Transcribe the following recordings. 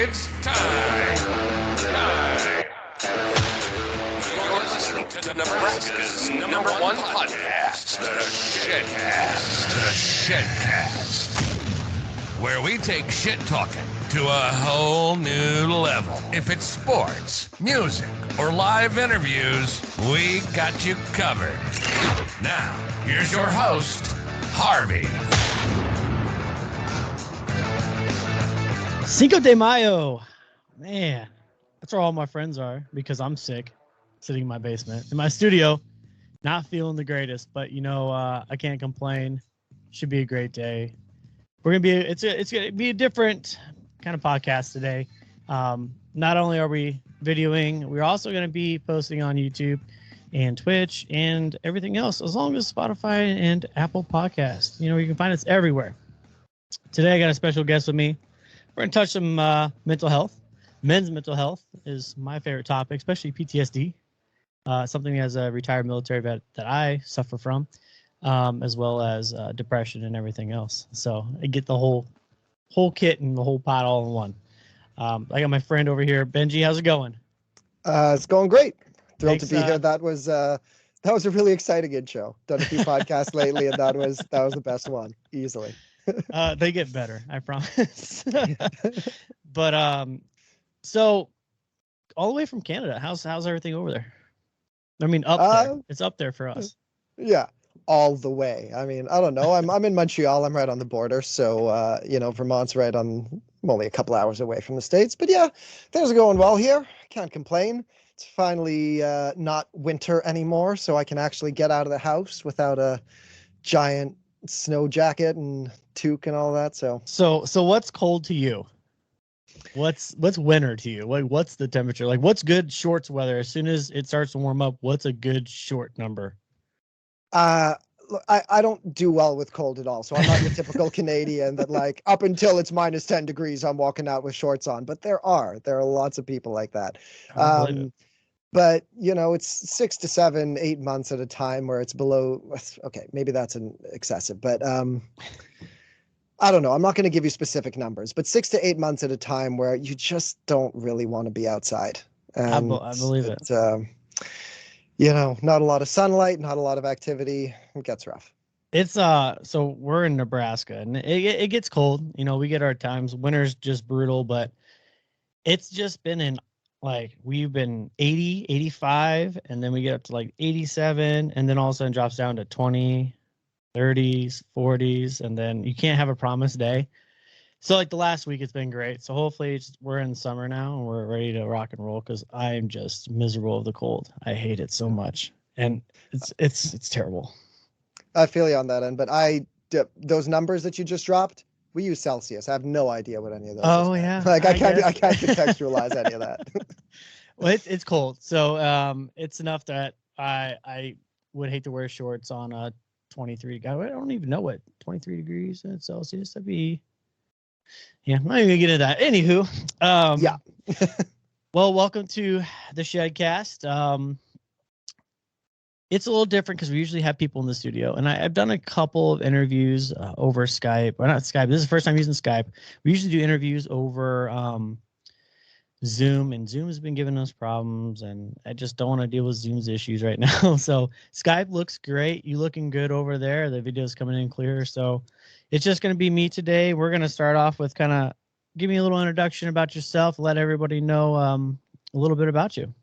It's time. You're listening to Nebraska's number one podcast, The Shedcast. The Shedcast. Where we take shit talking to a whole new level. If it's sports, music, or live interviews, we got you covered. Now, here's your host, Harvey. Cinco de Mayo. Man, that's where all my friends are because I'm sick, sitting in my basement, in my studio, not feeling the greatest, but I can't complain. Should be a great day. It's gonna be a different kind of podcast today. Not only are we videoing, we're also going to be posting on YouTube and Twitch and everything else, as long as Spotify and Apple Podcasts. You can find us everywhere. Today I got a special guest with me. We're going to touch some mental health. Men's mental health is my favorite topic, especially PTSD, something as a retired military vet that I suffer from, as well as depression and everything else. So I get the whole kit and the whole pot all in one. I got my friend over here, Benji. How's it going? It's going great. Thrilled Thanks, to be here. That was a really exciting intro. Done a few podcasts lately, and that was the best one, easily. They get better, I promise. But so all the way from Canada, how's everything over there? I mean, up there. It's up there for us. Yeah, all the way. I mean, I don't know. I'm in Montreal. I'm right on the border, so Vermont's right on. I'm only a couple hours away from the States, but yeah, things are going well here. Can't complain. It's finally not winter anymore, so I can actually get out of the house without a giant snow jacket and toque and all that. So what's cold to you? What's winter to you? Like, what's the temperature? Like, what's good shorts weather? As soon as it starts to warm up, what's a good short number? I don't do well with cold at all. So I'm not your typical Canadian that, like, up until it's minus 10 degrees, I'm walking out with shorts on. But there are lots of people like that. But it's 6 to 7, 8 months at a time where it's below. Okay, maybe that's excessive, but I don't know. I'm not going to give you specific numbers, but 6 to 8 months at a time where you just don't really want to be outside. And I believe it. Not a lot of sunlight, not a lot of activity. It gets rough. It's so we're in Nebraska and it gets cold. We get our times. Winter's just brutal, but it's just been we've been 80, 85, and then we get up to like 87, and then all of a sudden drops down to 20, 30s, 40s, and then you can't have a promised day. So like the last week, it's been great. So hopefully we're in summer now and we're ready to rock and roll, because I'm just miserable of the cold. I hate it so much, and it's terrible. I feel you on that end, but those numbers that you just dropped, we use Celsius. I have no idea what any of those. Oh yeah, I can't contextualize any of that. Well, it's cold, so it's enough that I would hate to wear shorts on a 23. I don't even know what 23 degrees in Celsius. That'd be. Yeah, I'm not even gonna get into that. Anywho, yeah. Well, welcome to the Shedcast. It's a little different because we usually have people in the studio, and I've done a couple of interviews over Skype. Or not Skype. This is the first time using Skype. We usually do interviews over Zoom, and Zoom has been giving us problems, and I just don't want to deal with Zoom's issues right now. So Skype looks great. You looking good over there. The video's coming in clear. So it's just going to be me today. We're going to start off with kind of give me a little introduction about yourself. Let everybody know a little bit about you.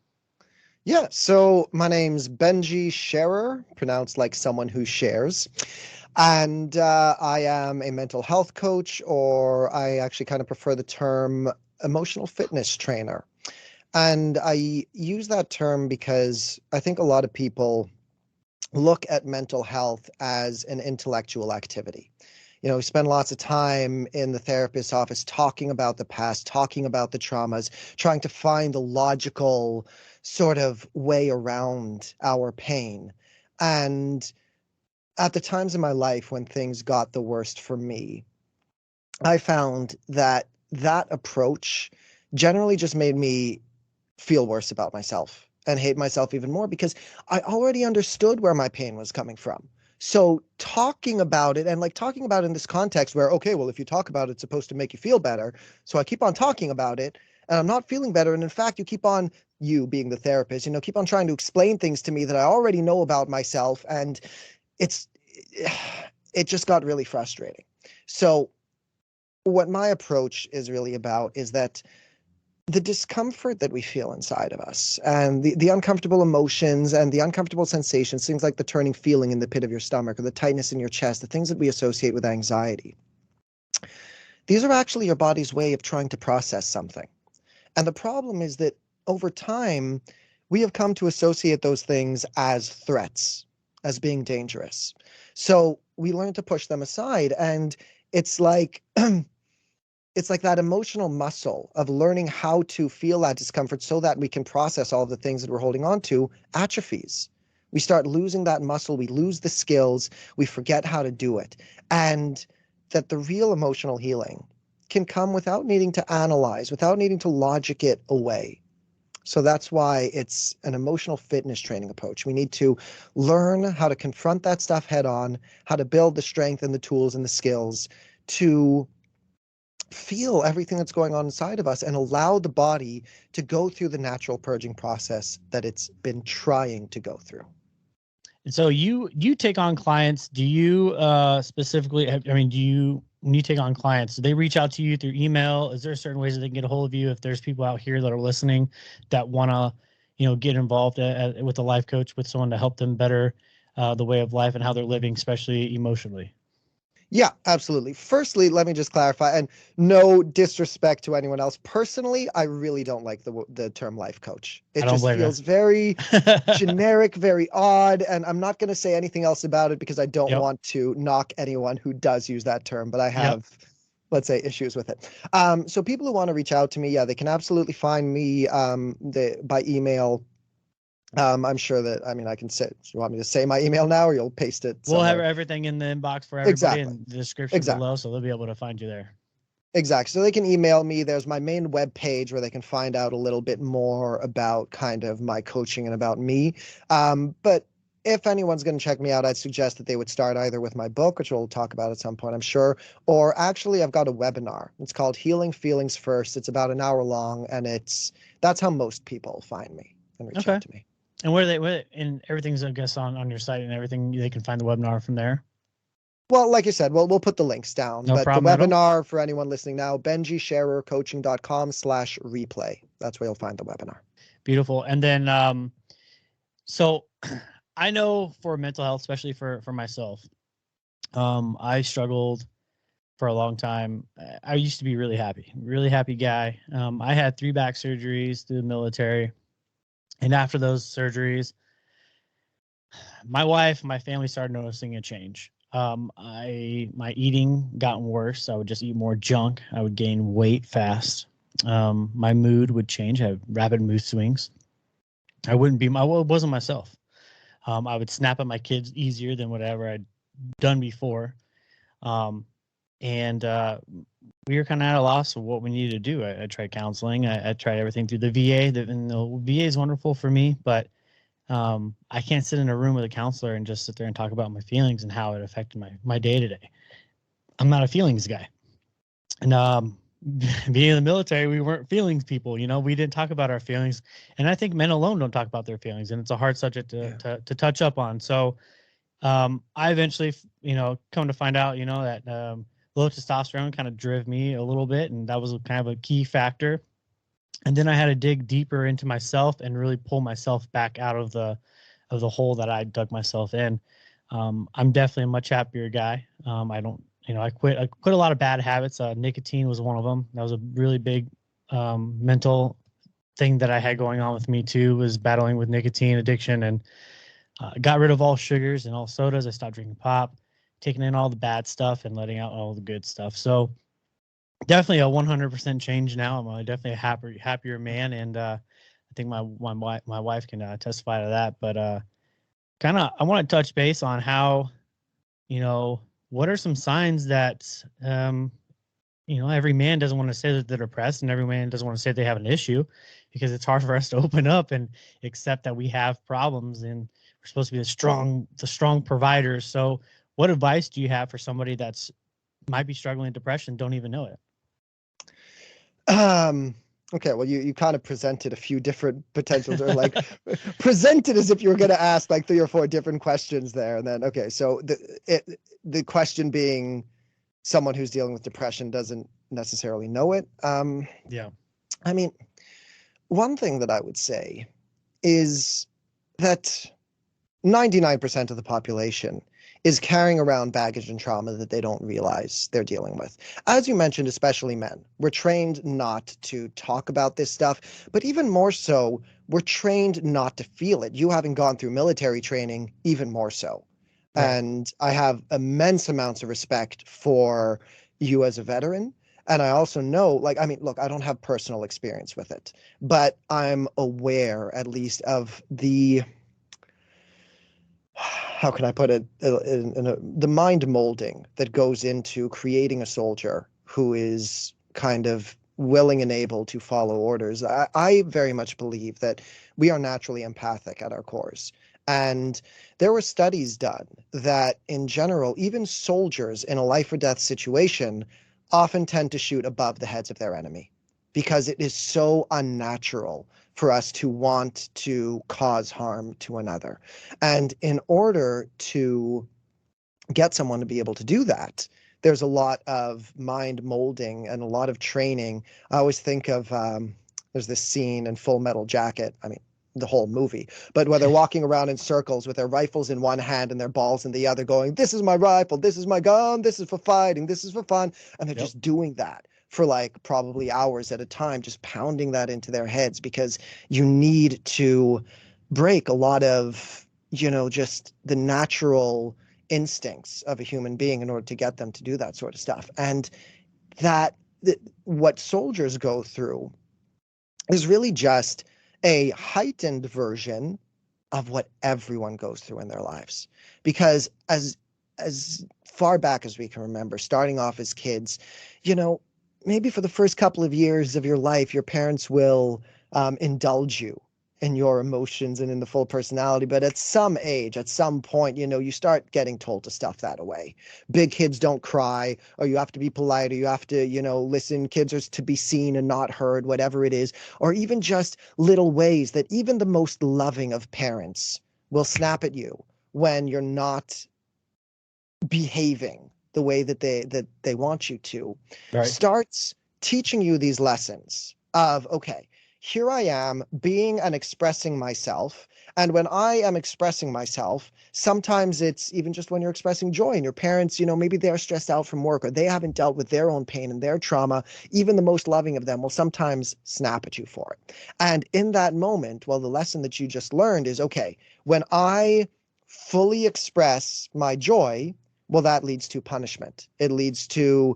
Yeah, so my name's Benji Sherer, pronounced like someone who shares. And I am a mental health coach, or I actually kind of prefer the term emotional fitness trainer. And I use that term because I think a lot of people look at mental health as an intellectual activity. We spend lots of time in the therapist's office talking about the past, talking about the traumas, trying to find the logical sort of way around our pain. And at the times in my life when things got the worst for me, I found that approach generally just made me feel worse about myself and hate myself even more, because I already understood where my pain was coming from. So talking about it, and like talking about it in this context where, okay, well, if you talk about it, it's supposed to make you feel better. So I keep on talking about it and I'm not feeling better. And in fact, you keep on, you being the therapist, keep on trying to explain things to me that I already know about myself. And it's, it just got really frustrating. So what my approach is really about is that the discomfort that we feel inside of us and the uncomfortable emotions and the uncomfortable sensations, things like the turning feeling in the pit of your stomach or the tightness in your chest, the things that we associate with anxiety, these are actually your body's way of trying to process something. And the problem is that over time, we have come to associate those things as threats, as being dangerous. So we learn to push them aside. And it's like it's like that emotional muscle of learning how to feel that discomfort so that we can process all of the things that we're holding on to atrophies. We start losing that muscle, we lose the skills, we forget how to do it. And that the real emotional healing can come without needing to analyze, without needing to logic it away. So that's why it's an emotional fitness training approach. We need to learn how to confront that stuff head on, how to build the strength and the tools and the skills to feel everything that's going on inside of us and allow the body to go through the natural purging process that it's been trying to go through. And so you take on clients. Do you specifically, do you, when you take on clients, do they reach out to you through email? Is there certain ways that they can get a hold of you if there's people out here that are listening that want to, get involved with a life coach, with someone to help them better the way of life and how they're living, especially emotionally? Yeah, absolutely. Firstly, let me just clarify, and no disrespect to anyone else. Personally, I really don't like the term life coach. I It don't just blame feels you. very generic, very odd, and I'm not going to say anything else about it because I don't Yep. want to knock anyone who does use that term, but I Yep. have, let's say, issues with it. So people who want to reach out to me, yeah, they can absolutely find me by email. I'm sure that, I can say, you want me to say my email now or you'll paste it We'll have somewhere? everything in the inbox for everybody Exactly. in the description Exactly. below, so they'll be able to find you there. Exactly. So they can email me. There's my main web page where they can find out a little bit more about kind of my coaching and about me. But if anyone's going to check me out, I'd suggest that they would start either with my book, which we'll talk about at some point, I'm sure, or actually I've got a webinar. It's called Healing Feelings First. It's about an hour long, and that's how most people find me and reach out to me. And and everything's, I guess, on your site and everything, they can find the webinar from there. Well, like you said, we'll put the links down. No but problem the at all. webinar for anyone listening now, benjisherercoaching.com/replay. That's where you'll find the webinar. Beautiful. And then, so I know for mental health, especially for myself, I struggled for a long time. I used to be really happy guy. I had 3 back surgeries through the military. And after those surgeries, my wife, my family started noticing a change. My eating got worse. I would just eat more junk. I would gain weight fast. My mood would change. I had rapid mood swings. I wasn't myself. I would snap at my kids easier than whatever I'd done before. And we were kind of at a loss of what we needed to do. I tried counseling. I tried everything through the VA. And the VA is wonderful for me, but I can't sit in a room with a counselor and just sit there and talk about my feelings and how it affected my day to day. I'm not a feelings guy. And being in the military, we weren't feelings people. We didn't talk about our feelings. And I think men alone don't talk about their feelings. And it's a hard subject to touch up on. So I eventually, come to find out, that low testosterone kind of drove me a little bit. And that was kind of a key factor. And then I had to dig deeper into myself and really pull myself back out of the hole that I dug myself in. I'm definitely a much happier guy. I quit a lot of bad habits. Nicotine was one of them. That was a really big mental thing that I had going on with me too, was battling with nicotine addiction, and got rid of all sugars and all sodas. I stopped drinking pop, taking in all the bad stuff and letting out all the good stuff. So definitely a 100% change now. I'm definitely a happier man, and I think my wife can testify to that. But I want to touch base on how, what are some signs that every man doesn't want to say that they're depressed, and every man doesn't want to say they have an issue, because it's hard for us to open up and accept that we have problems and we're supposed to be the strong providers. So what advice do you have for somebody that's might be struggling with depression, don't even know it? Okay, well, you kind of presented a few different potentials, or like presented as if you were going to ask like 3 or 4 different questions there, and then okay, so the question being, someone who's dealing with depression doesn't necessarily know it. Yeah. I mean, one thing that I would say is that 99% of the population is carrying around baggage and trauma that they don't realize they're dealing with. As you mentioned, especially men, we're trained not to talk about this stuff, but even more so, we're trained not to feel it. You having gone through military training, even more so. Right. And I have immense amounts of respect for you as a veteran. And I also know, like, I mean, look, I don't have personal experience with it, but I'm aware at least of the, how can I put it, the mind molding that goes into creating a soldier who is kind of willing and able to follow orders. I very much believe that we are naturally empathic at our cores. And there were studies done that, in general, even soldiers in a life or death situation often tend to shoot above the heads of their enemy because it is so unnatural for us to want to cause harm to another. And in order to get someone to be able to do that, there's a lot of mind molding and a lot of training. I always think of there's this scene in Full Metal Jacket. I mean, the whole movie, but where they're walking around in circles with their rifles in one hand and their balls in the other, going, "This is my rifle, this is my gun, this is for fighting, this is for fun," and they're just doing that for like probably hours at a time, just pounding that into their heads, because you need to break a lot of, just the natural instincts of a human being in order to get them to do that sort of stuff. And that what soldiers go through is really just a heightened version of what everyone goes through in their lives. Because as far back as we can remember, starting off as kids, maybe for the first couple of years of your life, your parents will indulge you in your emotions and in the full personality. But at some age, at some point, you start getting told to stuff that away. Big kids don't cry, or you have to be polite, or you have to, listen. Kids are to be seen and not heard, whatever it is. Or even just little ways that even the most loving of parents will snap at you when you're not behaving the way that they want you to. Right. Starts teaching you these lessons of, okay, here I am being and expressing myself. And when I am expressing myself, sometimes it's even just when you're expressing joy, and your parents, maybe they're stressed out from work, or they haven't dealt with their own pain and their trauma. Even the most loving of them will sometimes snap at you for it. And in that moment, well, the lesson that you just learned is, okay, when I fully express my joy, well, that leads to punishment. It leads to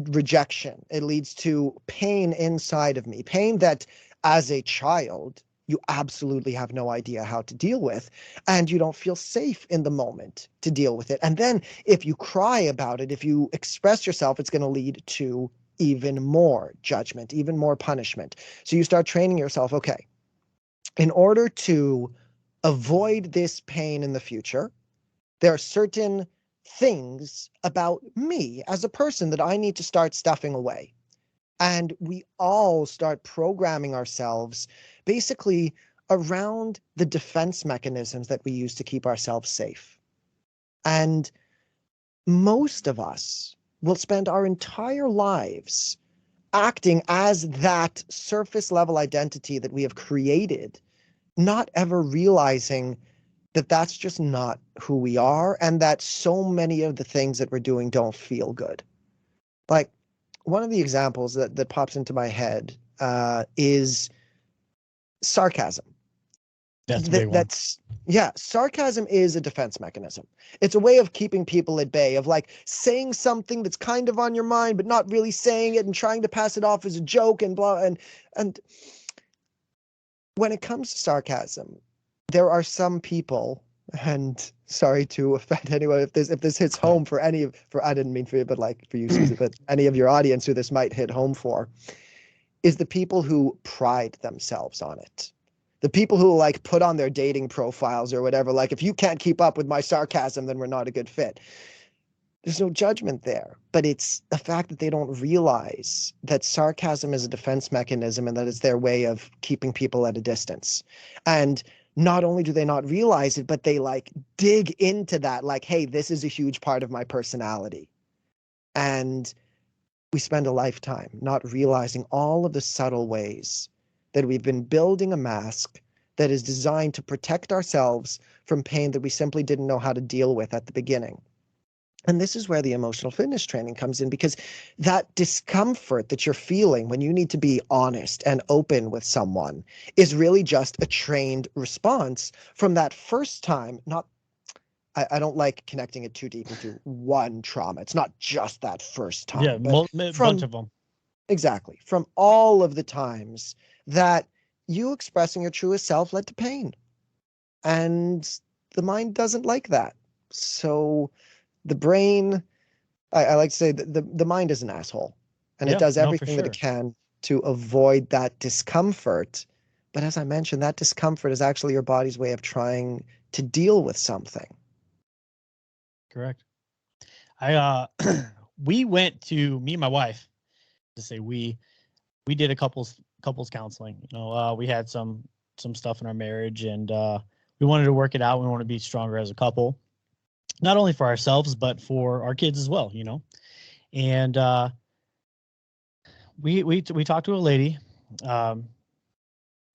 rejection. It leads to pain inside of me, pain that as a child, you absolutely have no idea how to deal with, and you don't feel safe in the moment to deal with it. And then if you cry about it, if you express yourself, it's going to lead to even more judgment, even more punishment. So you start training yourself, okay, in order to avoid this pain in the future, there are certain things about me as a person that I need to start stuffing away. And we all start programming ourselves basically around the defense mechanisms that we use to keep ourselves safe. And most of us will spend our entire lives acting as that surface level identity that we have created, not ever realizing that that's just not who we are, and that so many of the things that we're doing don't feel good. Like, one of the examples that pops into my head is sarcasm. That's a big one. Sarcasm is a defense mechanism. It's a way of keeping people at bay, of like saying something that's kind of on your mind, but not really saying it, and trying to pass it off as a joke and blah. And when it comes to sarcasm, there are some people, and sorry to offend anyone if this hits home for I didn't mean for you, but like for you, Susie, but any of your audience who this might hit home for, is the people who pride themselves on it. The people who like put on their dating profiles or whatever, like if you can't keep up with my sarcasm, then we're not a good fit. There's no judgment there, but it's the fact that they don't realize that sarcasm is a defense mechanism and that it's their way of keeping people at a distance. And not only do they not realize it, but they like dig into that, like, hey, this is a huge part of my personality. And we spend a lifetime not realizing all of the subtle ways that we've been building a mask that is designed to protect ourselves from pain that we simply didn't know how to deal with at the beginning. And this is where the emotional fitness training comes in, because that discomfort that you're feeling when you need to be honest and open with someone is really just a trained response from that first time. I don't like connecting it too deep into one trauma. It's not just that first time. Yeah, but a bunch of them. Exactly. From all of the times that you expressing your truest self led to pain. And the mind doesn't like that. So the brain, I like to say that the mind is an asshole, and it does No, for everything that it sure. can to avoid that discomfort. But as I mentioned, that discomfort is actually your body's way of trying to deal with something. Correct. We went to, me and my wife, to say we did a couples counseling. We had some stuff in our marriage, and we wanted to work it out. We want to be stronger as a couple, not only for ourselves but for our kids as well. And we talked to a lady,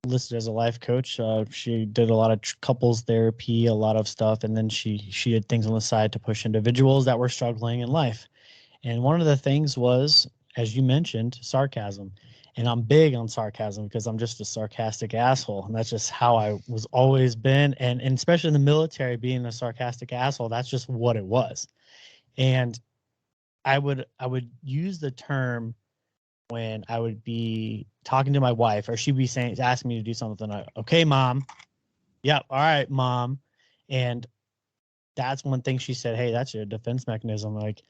listed as a life coach. She did a lot of couples therapy, a lot of stuff, and then she did things on the side to push individuals that were struggling in life. And one of the things was, as you mentioned, sarcasm. And I'm big on sarcasm because I'm just a sarcastic asshole. And that's just how I was always been. And especially in the military, being a sarcastic asshole, that's just what it was. And I would use the term when I would be talking to my wife, or she'd be asking me to do something. Okay, mom. Yep. All right, mom. And that's one thing she said, hey, that's your defense mechanism. Like,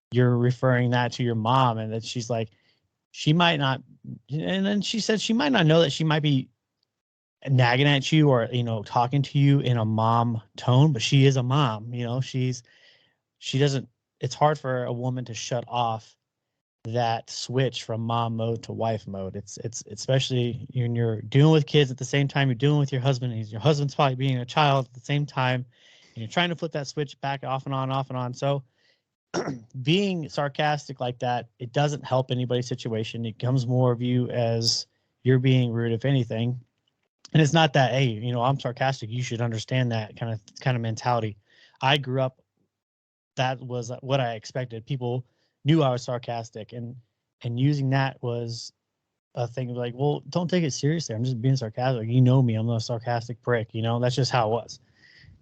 you're referring that to your mom. And that she's like, she might not. And then she said she might not know that she might be nagging at you or, talking to you in a mom tone, but she is a mom. She doesn't, it's hard for a woman to shut off that switch from mom mode to wife mode. It's especially when you're dealing with kids at the same time you're dealing with your husband, and your husband's probably being a child at the same time, and you're trying to flip that switch back off and on, off and on. So being sarcastic like that, it doesn't help anybody's situation. It comes more of you as you're being rude, if anything. And it's not that, hey, I'm sarcastic, you should understand that kind of mentality. I grew up, that was what I expected. People knew I was sarcastic, and using that was a thing of like, well, don't take it seriously. I'm just being sarcastic. You know me, I'm a sarcastic prick. That's just how it was.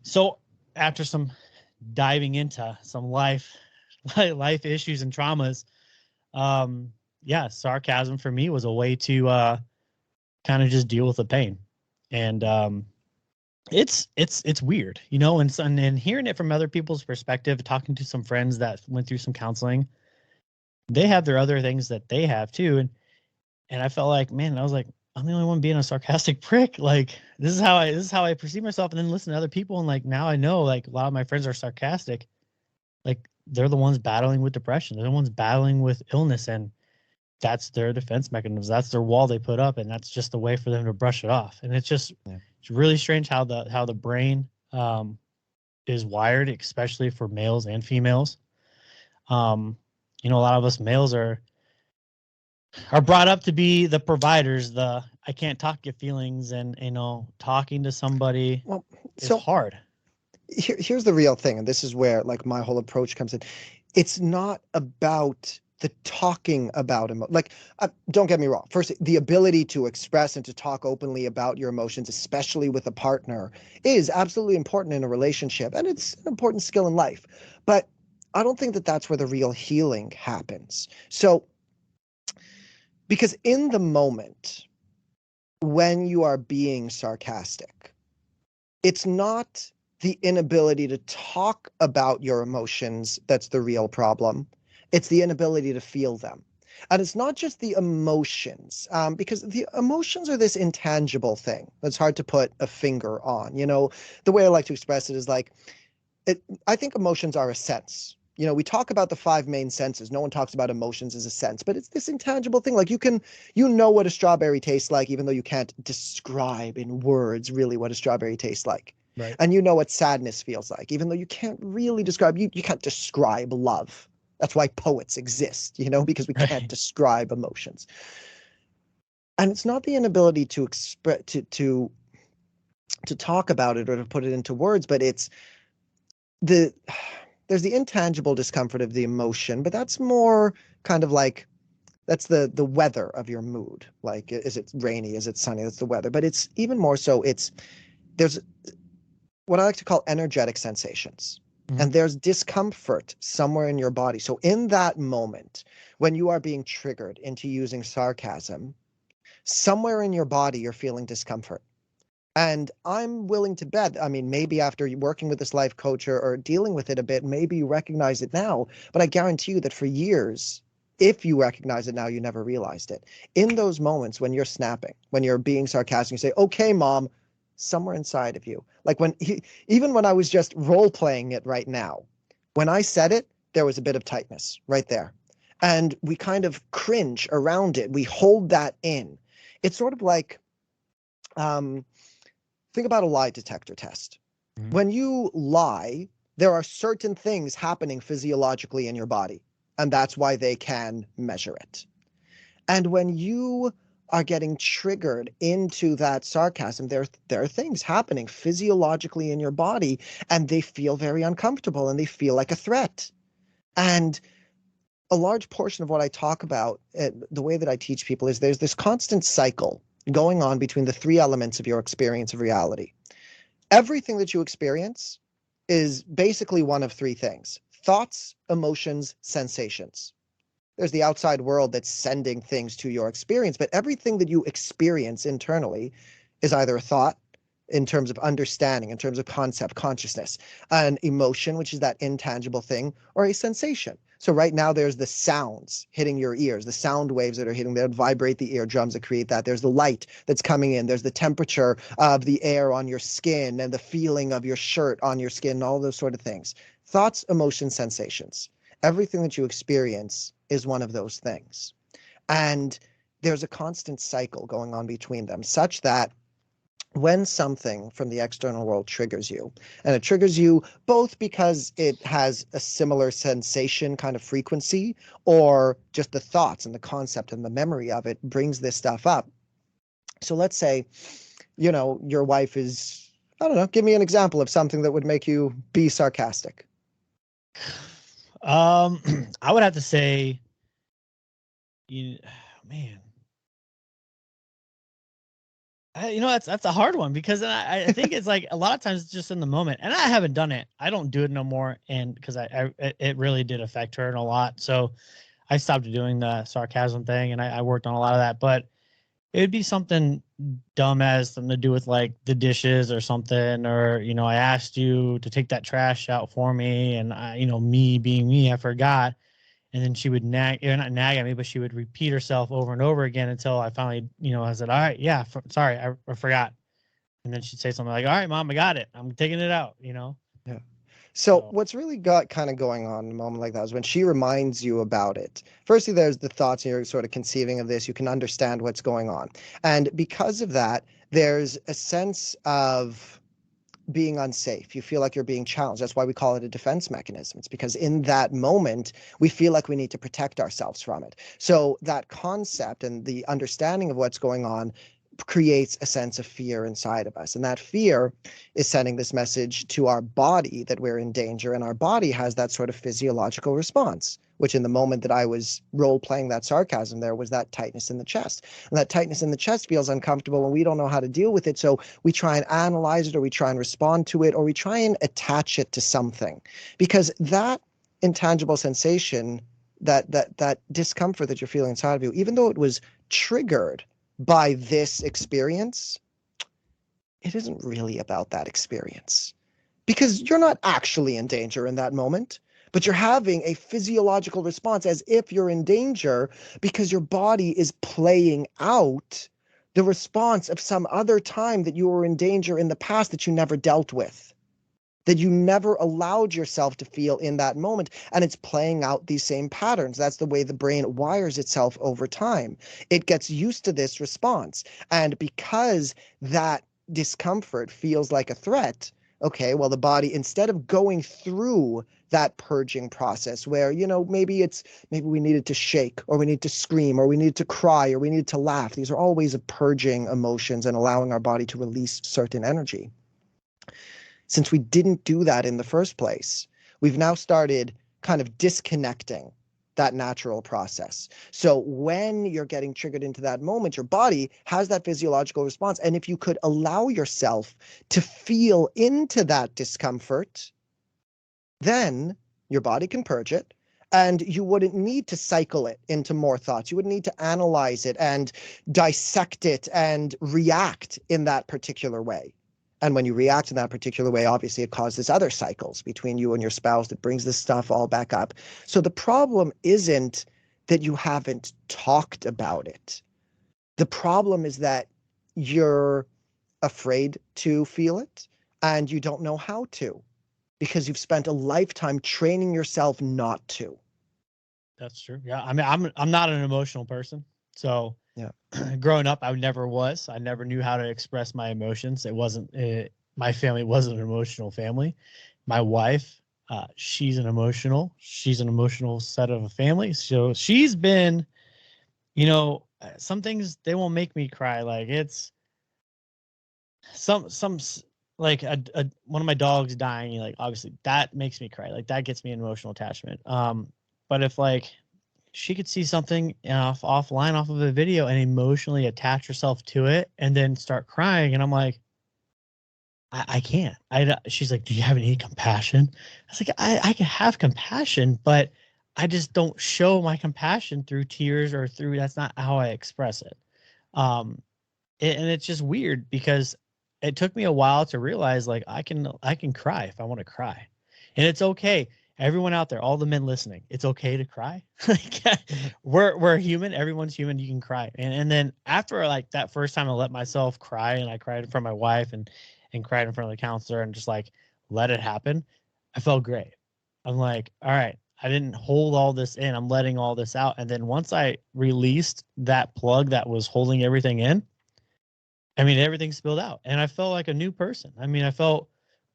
So after some diving into some life issues and traumas, sarcasm for me was a way to kind of just deal with the pain. And it's weird, and hearing it from other people's perspective, talking to some friends that went through some counseling, they have their other things that they have too. And I felt like, man, I was like, I'm the only one being a sarcastic prick. Like, this is how I perceive myself. And then listen to other people. And like, now I know, like, a lot of my friends are sarcastic. Like, they're the ones battling with depression. They're the ones battling with illness. And that's their defense mechanisms. That's their wall they put up. And that's just the way for them to brush it off. And it's just, It's really strange how the brain is wired, especially for males and females. A lot of us males are brought up to be the providers, I can't talk your feelings, and talking to somebody is hard. Here's the real thing, and this is where like my whole approach comes in. It's not about the talking about don't get me wrong. First, the ability to express and to talk openly about your emotions, especially with a partner, is absolutely important in a relationship, and it's an important skill in life. But I don't think that that's where the real healing happens. So, because in the moment when you are being sarcastic, it's not the inability to talk about your emotions that's the real problem. It's the inability to feel them. And it's not just the emotions, because the emotions are this intangible thing that's hard to put a finger on. The way I like to express it is like, I think emotions are a sense. We talk about the five main senses. No one talks about emotions as a sense, but it's this intangible thing. Like you know what a strawberry tastes like, even though you can't describe in words really what a strawberry tastes like. Right. And you know what sadness feels like, even though you can't really describe, you can't describe love. That's why poets exist, because we can't describe emotions. And it's not the inability to express, to talk about it or to put it into words, but it's there's the intangible discomfort of the emotion, but that's more kind of like, that's the weather of your mood. Like, is it rainy? Is it sunny? That's the weather. But it's even more so, there's what I like to call energetic sensations. Mhm. And there's discomfort somewhere in your body. So in that moment, when you are being triggered into using sarcasm, somewhere in your body, you're feeling discomfort. And I'm willing to bet, I mean, maybe after working with this life coach or dealing with it a bit, maybe you recognize it now, but I guarantee you that for years, if you recognize it now, you never realized it. In those moments when you're snapping, when you're being sarcastic, you say, okay, mom, somewhere inside of you. Like even when I was just role playing it right now, when I said it, there was a bit of tightness right there. And we kind of cringe around it. We hold that in. It's sort of like, think about a lie detector test. Mhm. When you lie, there are certain things happening physiologically in your body, and that's why they can measure it. And when you are getting triggered into that sarcasm, there are things happening physiologically in your body, and they feel very uncomfortable and they feel like a threat. And a large portion of what I talk about, the way that I teach people, is there's this constant cycle going on between the three elements of your experience of reality. Everything that you experience is basically one of three things: thoughts, emotions, sensations. There's the outside world that's sending things to your experience, but everything that you experience internally is either a thought, in terms of understanding, in terms of concept, consciousness, an emotion, which is that intangible thing, or a sensation. So right now there's the sounds hitting your ears, the sound waves that are hitting that vibrate the eardrums that create that. There's the light that's coming in. There's the temperature of the air on your skin and the feeling of your shirt on your skin, and all those sort of things. Thoughts, emotions, sensations. Everything that you experience is one of those things. And there's a constant cycle going on between them, such that when something from the external world triggers you, and it triggers you both because it has a similar sensation kind of frequency, or just the thoughts and the concept and the memory of it brings this stuff up. So let's say, your wife is, I don't know, give me an example of something that would make you be sarcastic. I would have to say, man, that's a hard one, because I think it's like a lot of times it's just in the moment, and I haven't done it. I don't do it no more, and because it really did affect her a lot, so I stopped doing the sarcasm thing, and I worked on a lot of that. But it would be something dumb as something to do with like the dishes or something, or I asked you to take that trash out for me, and me being me, I forgot. And then she would nag, not nag at me, but she would repeat herself over and over again until I finally, I said, all right, yeah, sorry, I forgot. And then she'd say something like, all right, mom, I got it. I'm taking it out, Yeah. So So, what's really got kind of going on in a moment like that is when she reminds you about it. Firstly, there's the thoughts, and you're sort of conceiving of this. You can understand what's going on. And because of that, there's a sense of being unsafe. You feel like you're being challenged. That's why we call it a defense mechanism. It's because in that moment, we feel like we need to protect ourselves from it. So that concept and the understanding of what's going on creates a sense of fear inside of us. And that fear is sending this message to our body that we're in danger. And our body has that sort of physiological response, which in the moment that I was role playing that sarcasm, there was that tightness in the chest. And that tightness in the chest feels uncomfortable, and we don't know how to deal with it. So we try and analyze it, or we try and respond to it, or we try and attach it to something, because that intangible sensation, that discomfort that you're feeling inside of you, even though it was triggered by this experience, it isn't really about that experience, because you're not actually in danger in that moment. but you're having a physiological response as if you're in danger because your body is playing out the response of some other time that you were in danger in the past that you never dealt with, that you never allowed yourself to feel in that moment. And it's playing out these same patterns. That's the way the brain wires itself over time. It gets used to this response. And because that discomfort feels like a threat, okay, well, the body, instead of going through that purging process where, maybe we needed to shake, or we need to scream, or we need to cry, or we need to laugh. These are all ways of purging emotions and allowing our body to release certain energy. Since we didn't do that in the first place, we've now started kind of disconnecting that natural process. So when you're getting triggered into that moment, your body has that physiological response. And if you could allow yourself to feel into that discomfort, then your body can purge it. And you wouldn't need to cycle it into more thoughts. You wouldn't need to analyze it and dissect it and react in that particular way. And when you react in that particular way, obviously it causes other cycles between you and your spouse that brings this stuff all back up. So the problem isn't that you haven't talked about it. The problem is that you're afraid to feel it and you don't know how to, because you've spent a lifetime training yourself not to. That's true. Yeah. I mean, I'm not an emotional person. So yeah, growing up, I never was. I never knew how to express my emotions. My family wasn't an emotional family. My wife, she's an emotional set of a family. So she's been, some things, they won't make me cry. Like it's some like one of my dogs dying, like obviously that makes me cry. Like that gets me an emotional attachment. But if like she could see something offline off of a video and emotionally attach herself to it and then start crying, and I'm like, I can't. She's like, do you have any compassion? I was like, I can have compassion, but I just don't show my compassion through tears or through, that's not how I express it. And it's just weird because it took me a while to realize like I can cry if I want to cry, and it's okay. Everyone out there, all the men listening, it's okay to cry. Like we're human. Everyone's human. You can cry. And then after like that first time I let myself cry, and I cried in front of my wife and cried in front of the counselor and just like let it happen, I felt great. I'm like, all right, I didn't hold all this in. I'm letting all this out. And then once I released that plug that was holding everything in, I mean, everything spilled out and I felt like a new person. I mean, I felt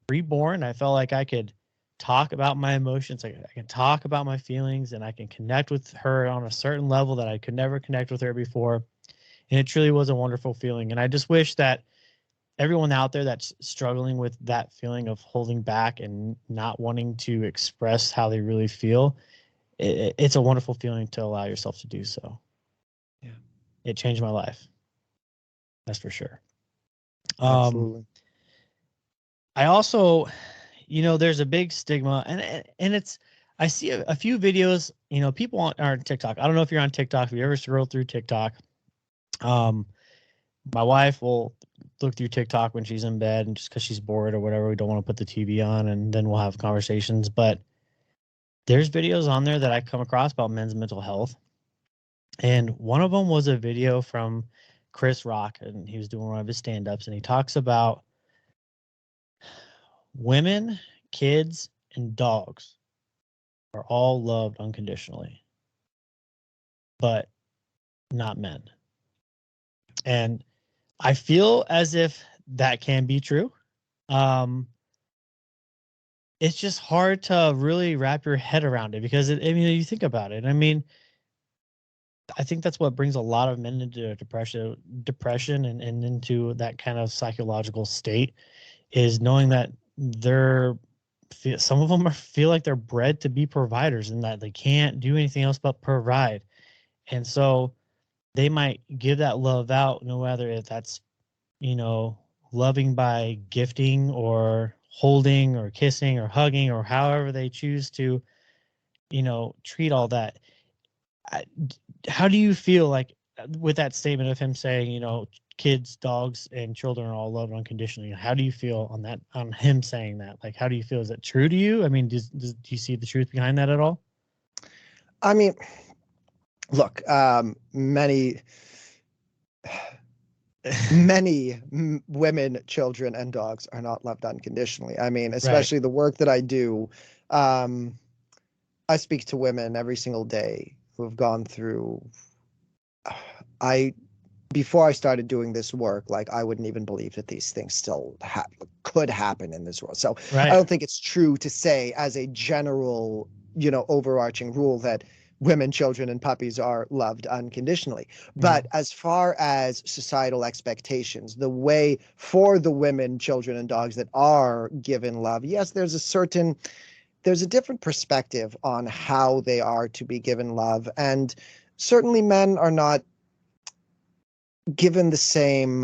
reborn. I felt like I could talk about my emotions. I can talk about my feelings, and I can connect with her on a certain level that I could never connect with her before. And it truly was a wonderful feeling. And I just wish that everyone out there that's struggling with that feeling of holding back and not wanting to express how they really feel, it's a wonderful feeling to allow yourself to do so. Yeah. It changed my life. That's for sure. Absolutely. I also, there's a big stigma, and it's, I see a few videos, people are on TikTok. I don't know if you're on TikTok, if you ever scroll through TikTok. My wife will look through TikTok when she's in bed, and just because she's bored or whatever, we don't want to put the TV on, and then we'll have conversations. But there's videos on there that I come across about men's mental health. And one of them was a video from Chris Rock, and he was doing one of his stand-ups, and he talks about women, kids, and dogs are all loved unconditionally, but not men. And I feel as if that can be true. It's just hard to really wrap your head around it because you think about it. I mean, I think that's what brings a lot of men into depression and into that kind of psychological state, is knowing that some of them feel like they're bred to be providers and that they can't do anything else but provide. And so they might give that love out, no matter if that's, loving by gifting or holding or kissing or hugging or however they choose to, treat all that. How do you feel like with that statement of him saying, kids, dogs, and children are all loved unconditionally. How do you feel on that? On him saying that, like, how do you feel? Is that true to you? I mean, do you see the truth behind that at all? I mean, look, many women, children, and dogs are not loved unconditionally. I mean, especially the work that I do. I speak to women every single day who have gone through. Before I started doing this work, like, I wouldn't even believe that these things still could happen in this world. So I don't think it's true to say as a general, overarching rule that women, children, and puppies are loved unconditionally. But as far as societal expectations, the way for the women, children, and dogs that are given love, yes, there's a different perspective on how they are to be given love. And certainly men are not given the same,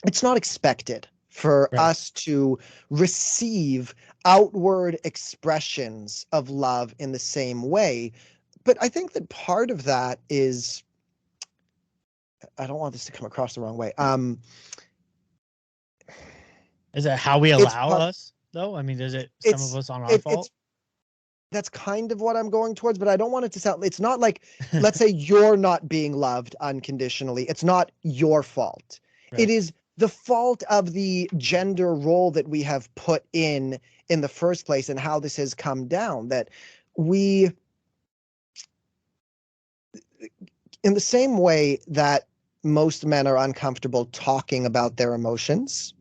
it's not expected for us to receive outward expressions of love in the same way. But I think that part of that is, I don't want this to come across the wrong way. Is that how we allow us, though? I mean, is it some of us on our fault? That's kind of what I'm going towards, but I don't want it to sound, it's not like, let's say you're not being loved unconditionally. It's not your fault. It is the fault of the gender role that we have put in the first place, and how this has come down, that we, in the same way that most men are uncomfortable talking about their emotions,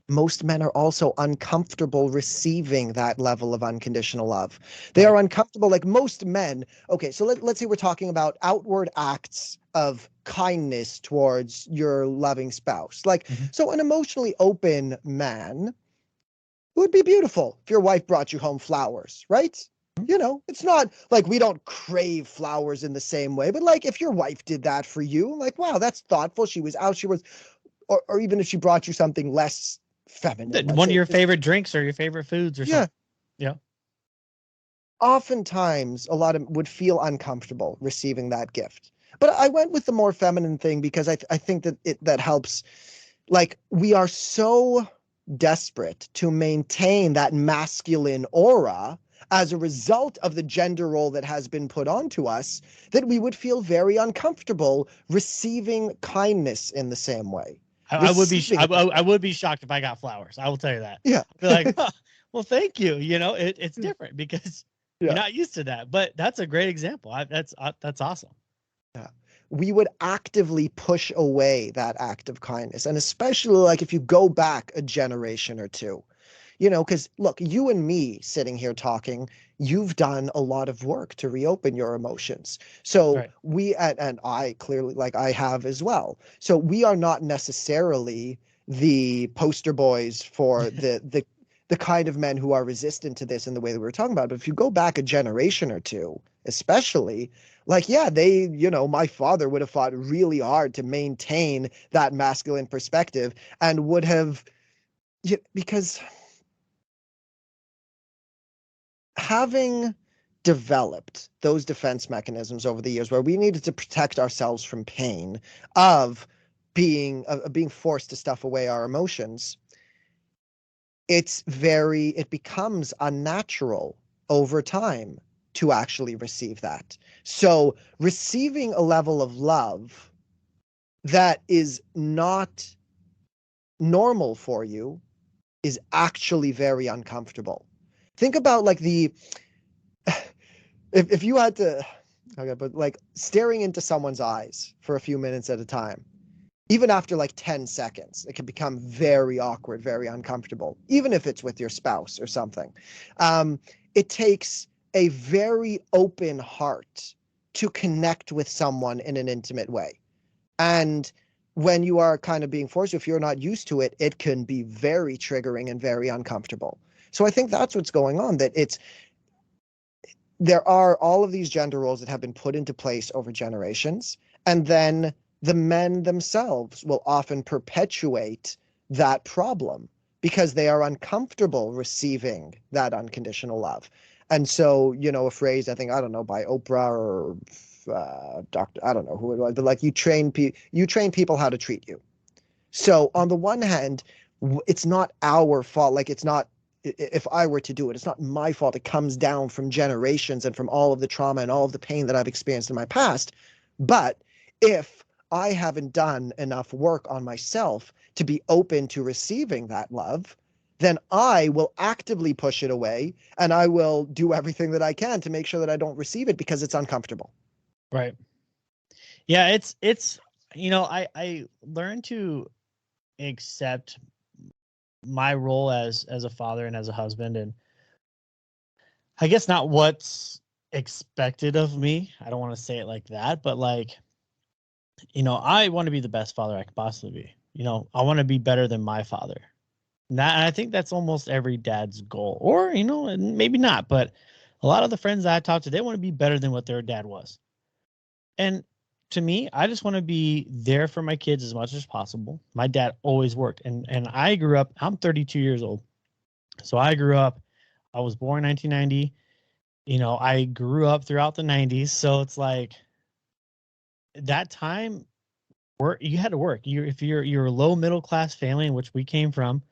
most men are also uncomfortable receiving that level of unconditional love. They are uncomfortable, like most men. Okay, so let's say we're talking about outward acts of kindness towards your loving spouse. Like, so an emotionally open man would be beautiful if your wife brought you home flowers, right? It's not like we don't crave flowers in the same way, but like if your wife did that for you, like, wow, that's thoughtful. She was out, or even if she brought you something less feminine, one of your favorite drinks or your favorite foods or something. Yeah. Oftentimes, a lot of would feel uncomfortable receiving that gift. But I went with the more feminine thing because I think that that helps. Like, we are so desperate to maintain that masculine aura as a result of the gender role that has been put onto us, that we would feel very uncomfortable receiving kindness in the same way. I would be shocked if I got flowers. I will tell you that. Yeah. I'd be like, oh, well, thank you. It's different because you're not used to that. But that's a great example. That's awesome. Yeah. We would actively push away that act of kindness. And especially like if you go back a generation or two, because look, you and me sitting here talking, you've done a lot of work to reopen your emotions. So we, and I clearly, like, I have as well. So we are not necessarily the poster boys for the kind of men who are resistant to this in the way that we were talking about. But if you go back a generation or two, especially, like, my father would have fought really hard to maintain that masculine perspective, and would have, because having developed those defense mechanisms over the years where we needed to protect ourselves from pain of being forced to stuff away our emotions, it becomes unnatural over time to actually receive that. So receiving a level of love that is not normal for you is actually very uncomfortable. Think about like if you had to, okay, but like staring into someone's eyes for a few minutes at a time, even after like 10 seconds, it can become very awkward, very uncomfortable, even if it's with your spouse or something. It takes a very open heart to connect with someone in an intimate way. And when you are kind of being forced, if you're not used to it, it can be very triggering and very uncomfortable. So I think that's what's going on, that there are all of these gender roles that have been put into place over generations, and then the men themselves will often perpetuate that problem because they are uncomfortable receiving that unconditional love. And so, a phrase, I think, I don't know, by Oprah or doctor, I don't know who it was, but like you train people how to treat you. So on the one hand, it's not our fault. Like it's not, if I were to do it, it's not my fault. It comes down from generations and from all of the trauma and all of the pain that I've experienced in my past. But if I haven't done enough work on myself to be open to receiving that love, then I will actively push it away, and I will do everything that I can to make sure that I don't receive it because it's uncomfortable. Right. Yeah, it's I learned to accept my role as a father and as a husband, and I guess not what's expected of me. I don't want to say it like that, but like, I want to be the best father I could possibly be. I want to be better than my father. And I think that's almost every dad's goal. Or, and maybe not, but a lot of the friends that I talk to, they want to be better than what their dad was. And to me, I just want to be there for my kids as much as possible. My dad always worked. And I grew up, I'm 32 years old. So I was born in 1990. I grew up throughout the 90s. So it's like that time you had to work. If you're a low middle class family, in which we came from,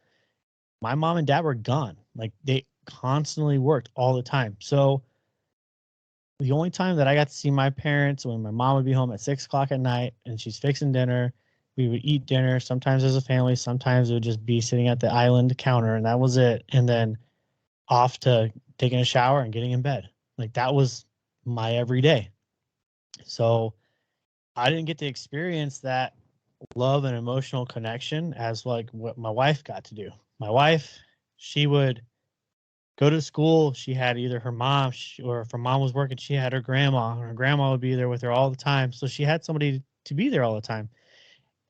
my mom and dad were gone. Like they constantly worked all the time. So the only time that I got to see my parents when my mom would be home at 6 o'clock at night and she's fixing dinner, we would eat dinner. Sometimes as a family, sometimes it would just be sitting at the island counter, and that was it. And then off to taking a shower and getting in bed. Like that was my everyday. So I didn't get to experience that love and emotional connection as like what my wife got to do. My wife, she would go to school. She had either her mom or if her mom was working, she had her grandma. And her grandma would be there with her all the time. So she had somebody to be there all the time.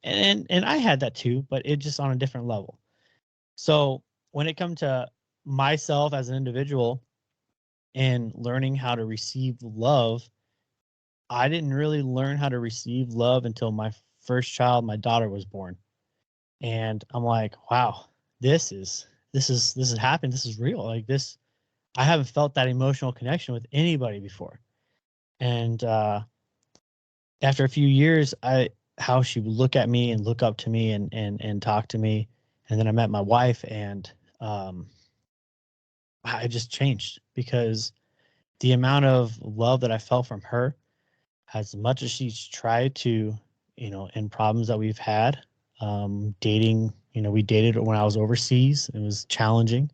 And I had that too, but it just on a different level. So when it comes to myself as an individual and learning how to receive love, I didn't really learn how to receive love until my first child, my daughter, was born. And I'm like, wow, this has happened. This is real. Like this, I haven't felt that emotional connection with anybody before. And after a few years, how she would look at me and look up to me and talk to me. And then I met my wife, and I just changed because the amount of love that I felt from her, as much as she's tried to, in problems that we've had, dating, we dated when I was overseas. It was challenging.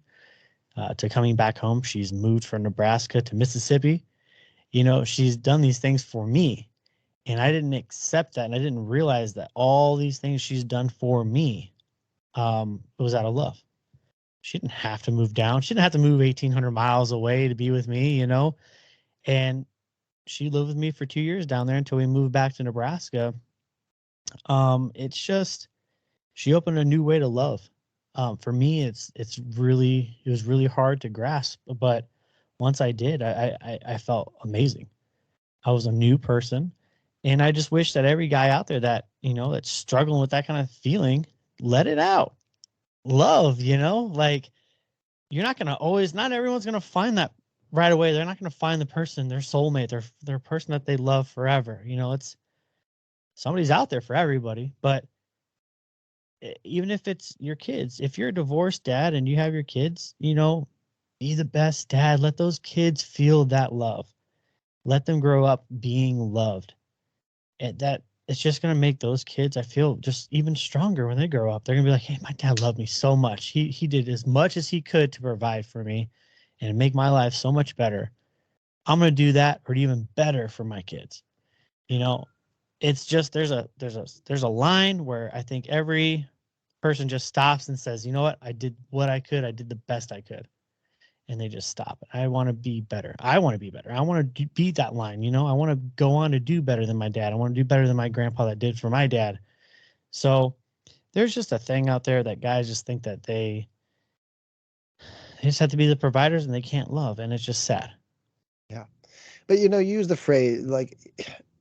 To coming back home, she's moved from Nebraska to Mississippi. She's done these things for me, and I didn't accept that, and I didn't realize that all these things she's done for me, was out of love. She didn't have to move down. She didn't have to move 1,800 miles away to be with me, and she lived with me for 2 years down there until we moved back to Nebraska. It's just, she opened a new way to love. For me, it was really hard to grasp, but once I did, I felt amazing. I was a new person, and I just wish that every guy out there that, that's struggling with that kind of feeling, let it out. Love, like not everyone's going to find that right away. They're not going to find the person, their soulmate, their person that they love forever. It's somebody's out there for everybody, but even if it's your kids, if you're a divorced dad and you have your kids, be the best dad. Let those kids feel that love. Let them grow up being loved. And that it's just going to make those kids, I feel, just even stronger when they grow up. They're going to be like, hey, my dad loved me so much. He did as much as he could to provide for me and make my life so much better. I'm going to do that or even better for my kids. It's just there's a line where I think every person just stops and says, you know what, I did what I could, I did the best I could, and they just stop. I want to be better. I want to be better. I want to beat that line. I want to go on to do better than my dad. I want to do better than my grandpa that did for my dad. So there's just a thing out there that guys just think that they just have to be the providers and they can't love, and it's just sad. Yeah, but you use the phrase like,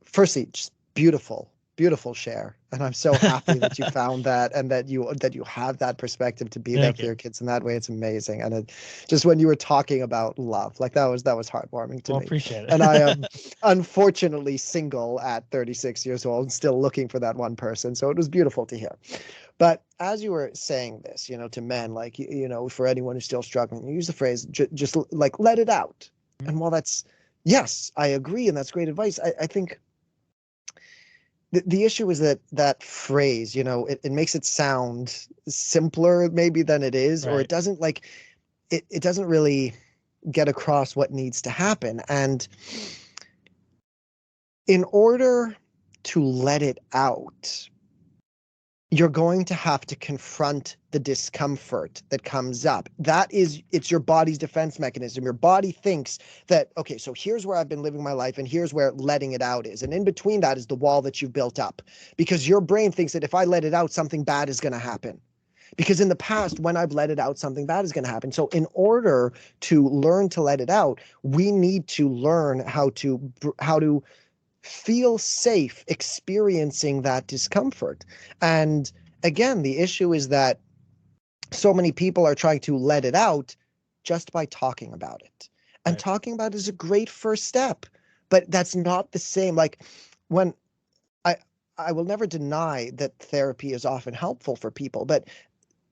firstly, just beautiful beautiful share, and I'm so happy that you found that, and that you have that perspective to be there Thank for you. your kids in that way. It's amazing. And just when you were talking about love, like that was heartwarming to Well, me. appreciate it. And I am unfortunately single at 36 years old and still looking for that one person, so it was beautiful to hear. But as you were saying this, to men, like, for anyone who's still struggling, you use the phrase, just like, let it out. Mhm. And while yes, I agree, and that's great advice, I think the issue is that phrase, it makes it sound simpler maybe than it is, or it Right. doesn't it doesn't really get across what needs to happen. And in order to let it out, you're going to have to confront the discomfort that comes up. It's your body's defense mechanism. Your body thinks that, okay, so here's where I've been living my life, and here's where letting it out is. And in between that is the wall that you've built up, because your brain thinks that if I let it out, something bad is going to happen. Because in the past, when I've let it out, something bad is going to happen. So in order to learn to let it out, we need to learn how to feel safe experiencing that discomfort. And again, the issue is that so many people are trying to let it out just by talking about it. And Right. talking about it is a great first step, but that's not the same. Like, when I I will never deny that therapy is often helpful for people, but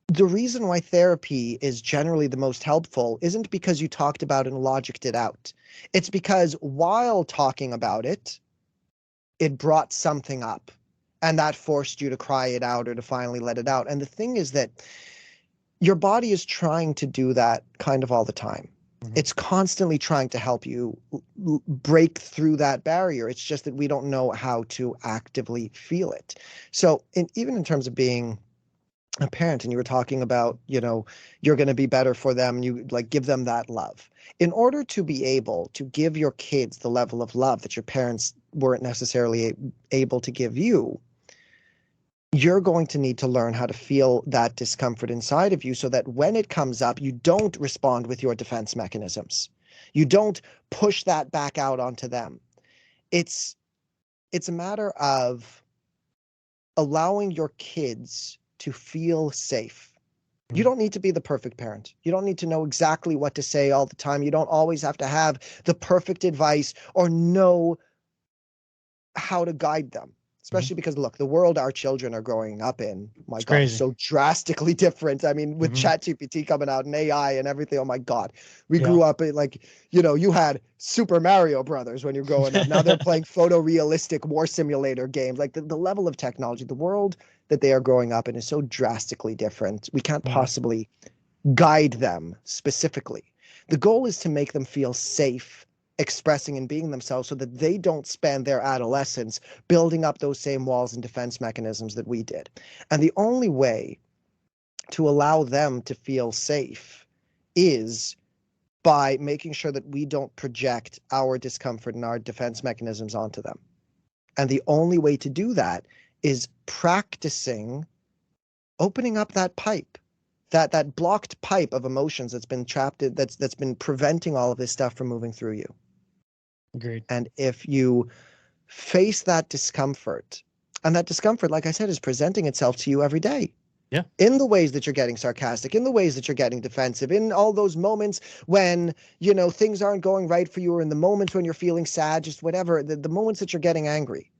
the reason why therapy is generally the most helpful isn't because you talked about and logicked it out. It's because while talking about it brought something up, and that forced you to cry it out or to finally let it out. And the thing is that your body is trying to do that kind of all the time. Mhm. It's constantly trying to help you break through that barrier. It's just that we don't know how to actively feel it. So even in terms of being a parent, and you were talking about, you're going to be better for them, you like give them that love. In order to be able to give your kids the level of love that your parents weren't necessarily able to give you, you're going to need to learn how to feel that discomfort inside of you, so that when it comes up, you don't respond with your defense mechanisms. You don't push that back out onto them. It's it's a matter of allowing your kids to feel safe. You Mhm. don't need to be the perfect parent. You don't need to know exactly what to say all the time. You don't always have to have the perfect advice or know how to guide them. Mhm. Especially because, look, the world our children are growing up in, my It's God, is crazy. so drastically different. I mean, with Mhm. ChatGPT coming out and AI and everything, oh my God. We Yeah. grew up in, like, you had Super Mario Brothers when you're growing up. Now they're playing photorealistic war simulator games. Like, the level of technology, the world that they are growing up in is so drastically different. We can't Mhm. possibly guide them specifically. The goal is to make them feel safe expressing and being themselves, so that they don't spend their adolescence building up those same walls and defense mechanisms that we did. And the only way to allow them to feel safe is by making sure that we don't project our discomfort and our defense mechanisms onto them. And the only way to do that is practicing opening up that pipe, that blocked pipe of emotions that's been trapped, that's been preventing all of this stuff from moving through you. Agreed. And if you face that discomfort, and that discomfort, like I said, is presenting itself to you every day Yeah. in the ways that you're getting sarcastic, in the ways that you're getting defensive, in all those moments when, things aren't going right for you, or in the moments when you're feeling sad, just whatever, the moments that you're getting angry,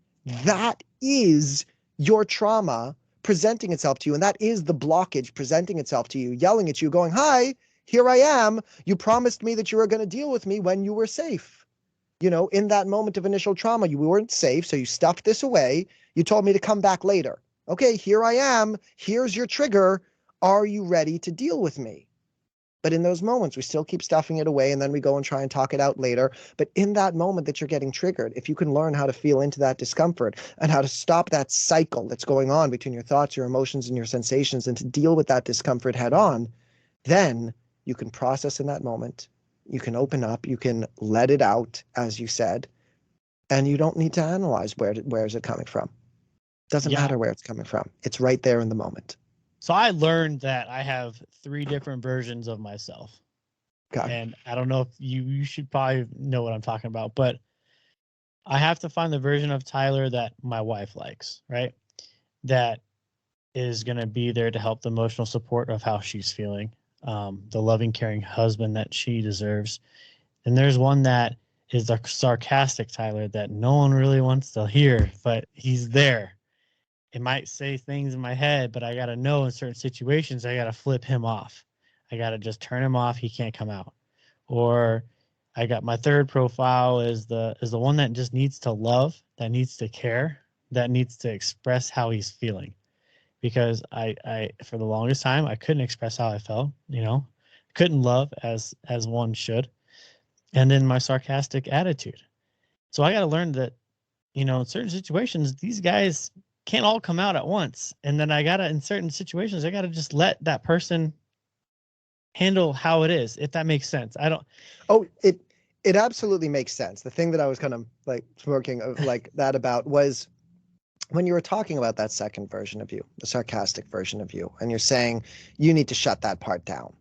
that is your trauma presenting itself to you. And that is the blockage presenting itself to you, yelling at you, going, hi, here I am. You promised me that you were going to deal with me when you were safe. In that moment of initial trauma, you weren't safe, so you stuffed this away. You told me to come back later. Okay, here I am. Here's your trigger. Are you ready to deal with me? But in those moments, we still keep stuffing it away, and then we go and try and talk it out later. But in that moment that you're getting triggered, if you can learn how to feel into that discomfort and how to stop that cycle that's going on between your thoughts, your emotions, and your sensations, and to deal with that discomfort head on, then you can process in that moment. You can open up, you can let it out, as you said, and you don't need to analyze where is it coming from. It doesn't Yeah. matter where it's coming from. It's right there in the moment. So I learned that I have 3 different versions of myself. Okay. And I don't know if you should probably know what I'm talking about, but I have to find the version of Tyler that my wife likes, right? That is going to be there to help the emotional support of how she's feeling, the loving, caring husband that she deserves. And there's one that is the sarcastic Tyler that no one really wants to hear, but he's there. It might say things in my head, but I got to know in certain situations, I got to flip him off. I got to just turn him off. He can't come out. Or I got my third profile is the one that just needs to love, that needs to care, that needs to express how he's feeling. Because I for the longest time I couldn't express how I felt, couldn't love as one should. And then my sarcastic attitude. So I got to learn that, in certain situations, these guys can't all come out at once. And then in certain situations, I got to just let that person handle how it is, if that makes sense. Oh, it absolutely makes sense. The thing that I was kind of like smirking like that about was when you were talking about that second version of you, the sarcastic version of you, and you're saying you need to shut that part down.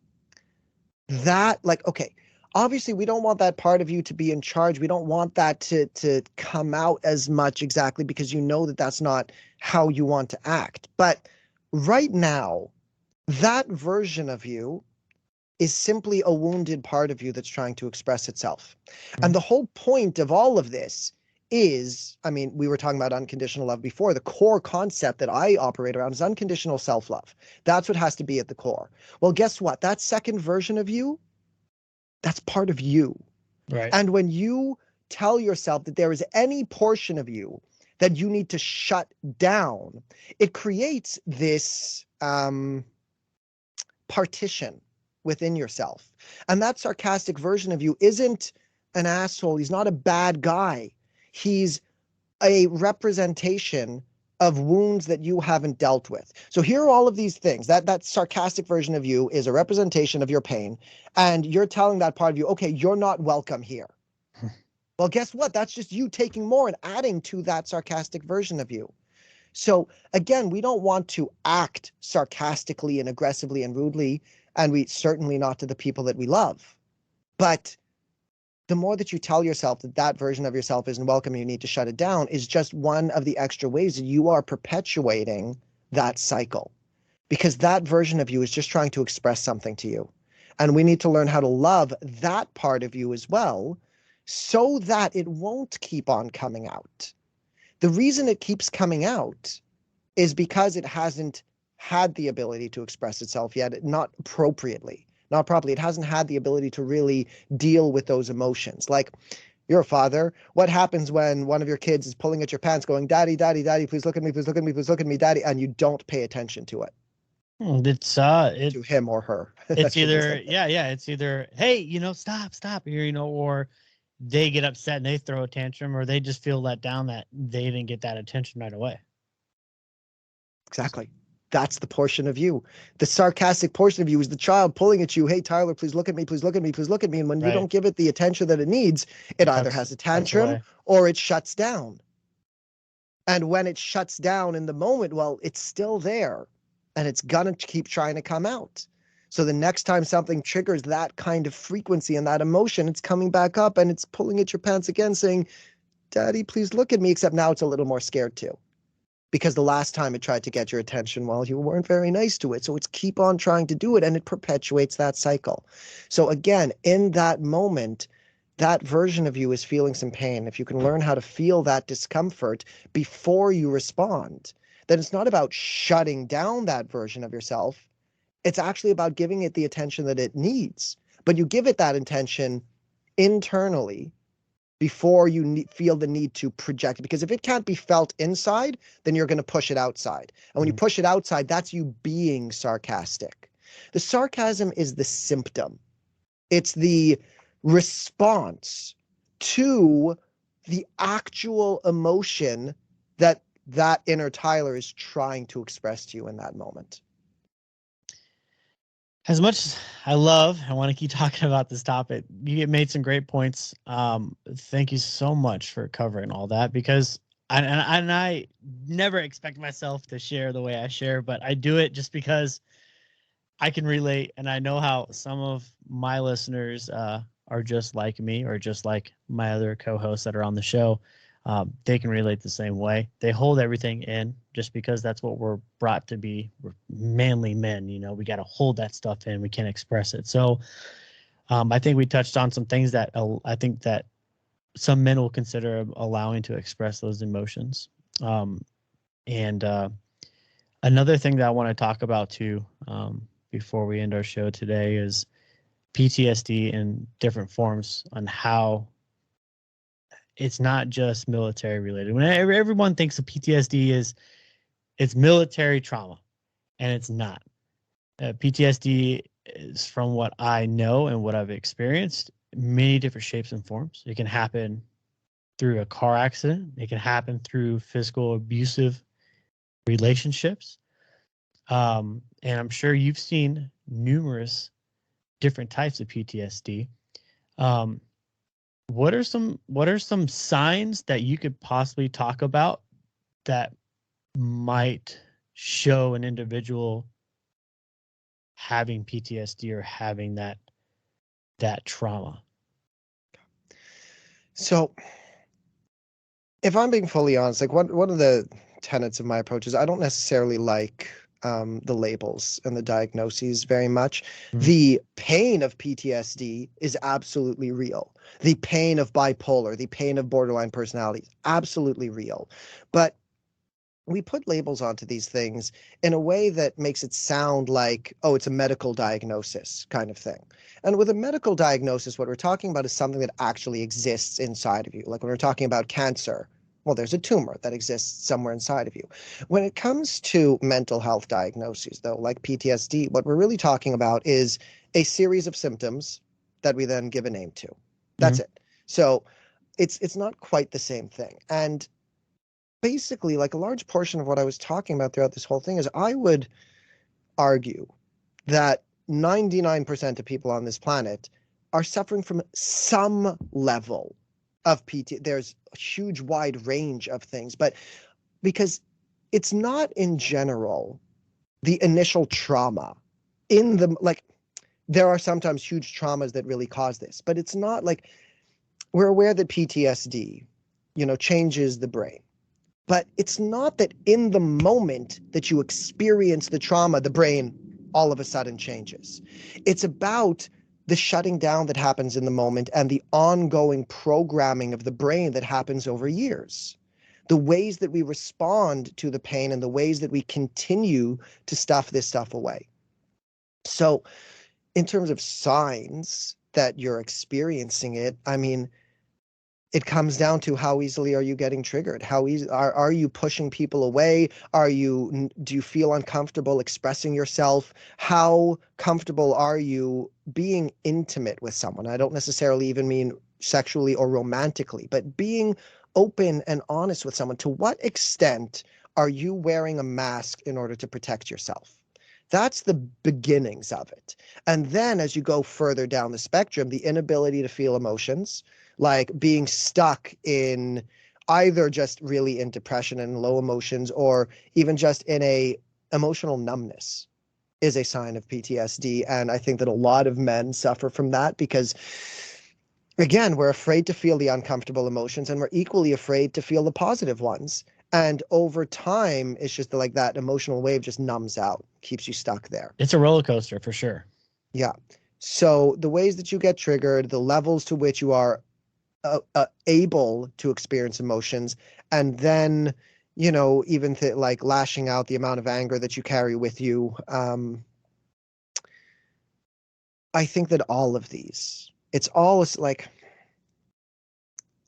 That, like, okay, obviously we don't want that part of you to be in charge. We don't want that to come out as much exactly because you know that that's not how you want to act. But right now, that version of you is simply a wounded part of you that's trying to express itself. And the whole point of all of this is, I mean, we were talking about unconditional love before. The core concept that I operate around is unconditional self-love. That's what has to be at the core. Well, guess what? That second version of you, that's part of you. Right. And when you tell yourself that there is any portion of you that you need to shut down, it creates this partition within yourself. And that sarcastic version of you isn't an asshole. He's not a bad guy. He's a representation of wounds that you haven't dealt with. So here are all of these things. That sarcastic version of you is a representation of your pain. And you're telling that part of you, okay, you're not welcome here. Well, guess what? That's just you taking more and adding to that sarcastic version of you. So again, we don't want to act sarcastically and aggressively and rudely, and we certainly not to the people that we love. But the more that you tell yourself that that version of yourself isn't welcome, you need to shut it down, is just one of the extra ways that you are perpetuating that cycle. Because that version of you is just trying to express something to you. And we need to learn how to love that part of you as well, so that it won't keep on coming out. The reason it keeps coming out is because it hasn't had the ability to express itself yet, not appropriately, not properly. It hasn't had the ability to really deal with those emotions. Like, you're a father. What happens when one of your kids is pulling at your pants going, "Daddy, daddy, daddy, please look at me, please look at me, please look at me, daddy," and you don't pay attention to it? It's To him or her. It's either, it's either, hey, stop, or they get upset and they throw a tantrum, or they just feel let down that they didn't get that attention right away. Exactly. That's the portion of you. The sarcastic portion of you is the child pulling at you. "Hey, Tyler, please look at me, please look at me, please look at me." And when you don't give it the attention that it needs, it either has a tantrum or it shuts down. And when it shuts down in the moment, well, it's still there and it's going to keep trying to come out. So the next time something triggers that kind of frequency and that emotion, it's coming back up and it's pulling at your pants again saying, "Daddy, please look at me," except now it's a little more scared too. Because the last time it tried to get your attention, well, you weren't very nice to it. So it's keep on trying to do it, and it perpetuates that cycle. So again, in that moment, that version of you is feeling some pain. If you can learn how to feel that discomfort before you respond, then it's not about shutting down that version of yourself. It's actually about giving it the attention that it needs. But you give it that attention internally before you feel the need to project it. Because if it can't be felt inside, then you're going to push it outside. And when you push it outside, that's you being sarcastic. The sarcasm is the symptom. It's the response to the actual emotion that inner Tyler is trying to express to you in that moment. As much as I want to keep talking about this topic, you made some great points. Thank you so much for covering all that, because I never expect myself to share the way I share, but I do it just because I can relate, and I know how some of my listeners are just like me, or just like my other co-hosts that are on the show. they can relate the same way. They hold everything in just because that's what we're brought to be. We're manly men, we got to hold that stuff in. We can't express it. So I think we touched on some things that I think that some men will consider allowing to express those emotions. And another thing that I want to talk about too, before we end our show today, is PTSD in different forms, on how it's not just military related. When everyone thinks of PTSD it's military trauma, and it's not. PTSD is, from what I know and what I've experienced, many different shapes and forms. It can happen through a car accident. It can happen through physical abusive relationships. And I'm sure you've seen numerous different types of PTSD. What are some signs that you could possibly talk about that might show an individual having PTSD or having that trauma? So, if I'm being fully honest, like one of the tenets of my approach is I don't necessarily like the labels and the diagnoses very much. The pain of PTSD is absolutely real. The pain of bipolar, the pain of borderline personality is absolutely real. But we put labels onto these things in a way that makes it sound like, oh, it's a medical diagnosis kind of thing. And with a medical diagnosis, what we're talking about is something that actually exists inside of you. Like when we're talking about cancer, well, there's a tumor that exists somewhere inside of you. When it comes to mental health diagnoses, though, like PTSD, what we're really talking about is a series of symptoms that we then give a name to. That's it. So it's not quite the same thing. And basically, like a large portion of what I was talking about throughout this whole thing is I would argue that 99% of people on this planet are suffering from some level of PT. There's a huge wide range of things, but because it's not in general the initial trauma in the, like, there are sometimes huge traumas that really cause this, but it's not like, we're aware that PTSD, changes the brain. But it's not that in the moment that you experience the trauma, the brain all of a sudden changes. It's about the shutting down that happens in the moment and the ongoing programming of the brain that happens over years. The ways that we respond to the pain and the ways that we continue to stuff this stuff away. So in terms of signs that you're experiencing it, I mean, it comes down to how easily are you getting triggered? How easy are you pushing people away? Do you feel uncomfortable expressing yourself? How comfortable are you being intimate with someone? I don't necessarily even mean sexually or romantically, but being open and honest with someone. To what extent are you wearing a mask in order to protect yourself? That's the beginnings of it. And then as you go further down the spectrum, the inability to feel emotions, like being stuck in either just really in depression and low emotions, or even just in a emotional numbness, is a sign of PTSD. And I think that a lot of men suffer from that because, again, we're afraid to feel the uncomfortable emotions, and we're equally afraid to feel the positive ones. And over time, it's just like that emotional wave just numbs out, keeps you stuck there. It's a roller coaster for sure. Yeah. So the ways that you get triggered, the levels to which you are able to experience emotions, and then, even like lashing out, the amount of anger that you carry with you. I think that all of these, it's all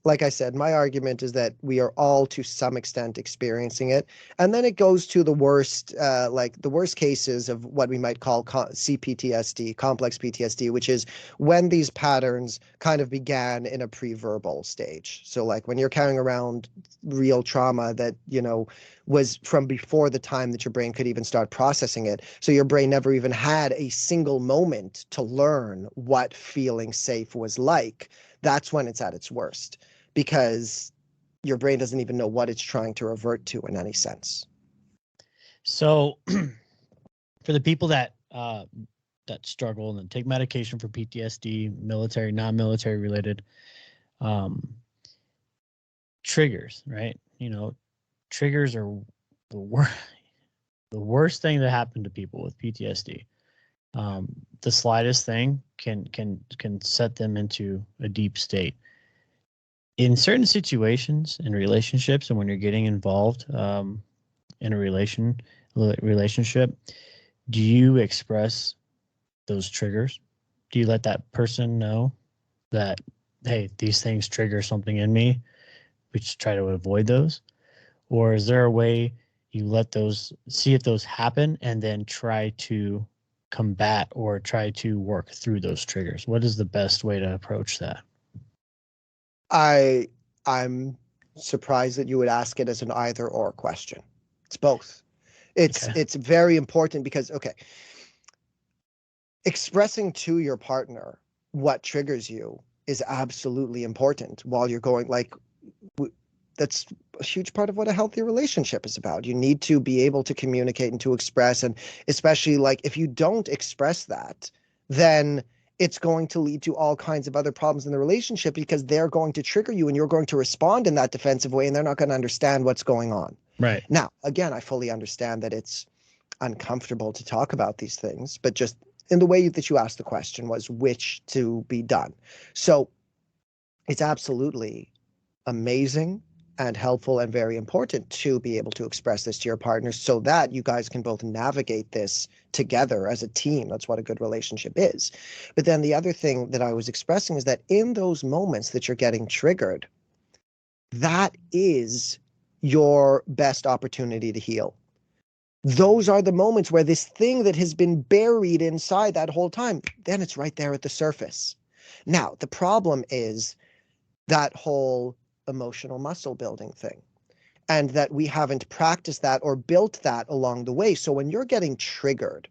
like I said, my argument is that we are all to some extent experiencing it. And then it goes to the worst, like the worst cases of what we might call CPTSD, complex PTSD, which is when these patterns kind of began in a pre-verbal stage. So like when you're carrying around real trauma that, was from before the time that your brain could even start processing it. So your brain never even had a single moment to learn what feeling safe was like. That's when it's at its worst, because your brain doesn't even know what it's trying to revert to in any sense. So for the people that struggle and take medication for PTSD, military, non-military related, triggers, right? Triggers are the worst. The worst thing that happened to people with PTSD. The slightest thing can set them into a deep state. In certain situations, in relationships, and when you're getting involved in a relationship, do you express those triggers? Do you let that person know that, hey, these things trigger something in me? We just try to avoid those, or is there a way you let those, see if those happen, and then try to combat or try to work through those triggers? What is the best way to approach that? I'm surprised that you would ask it as an either or question. It's both. Okay. It's very important because, okay, expressing to your partner what triggers you is absolutely important while you're going, like, that's a huge part of what a healthy relationship is about. You need to be able to communicate and to express, and especially, like, if you don't express that, then it's going to lead to all kinds of other problems in the relationship because they're going to trigger you and you're going to respond in that defensive way and they're not going to understand what's going on. Right. Now, again, I fully understand that it's uncomfortable to talk about these things, but just in the way that you asked the question was which to be done. So it's absolutely amazing and helpful and very important to be able to express this to your partner so that you guys can both navigate this together as a team. That's what a good relationship is. But then the other thing that I was expressing is that in those moments that you're getting triggered, that is your best opportunity to heal. Those are the moments where this thing that has been buried inside that whole time, then it's right there at the surface. Now, the problem is that whole emotional muscle building thing, and that we haven't practiced that or built that along the way. So when you're getting triggered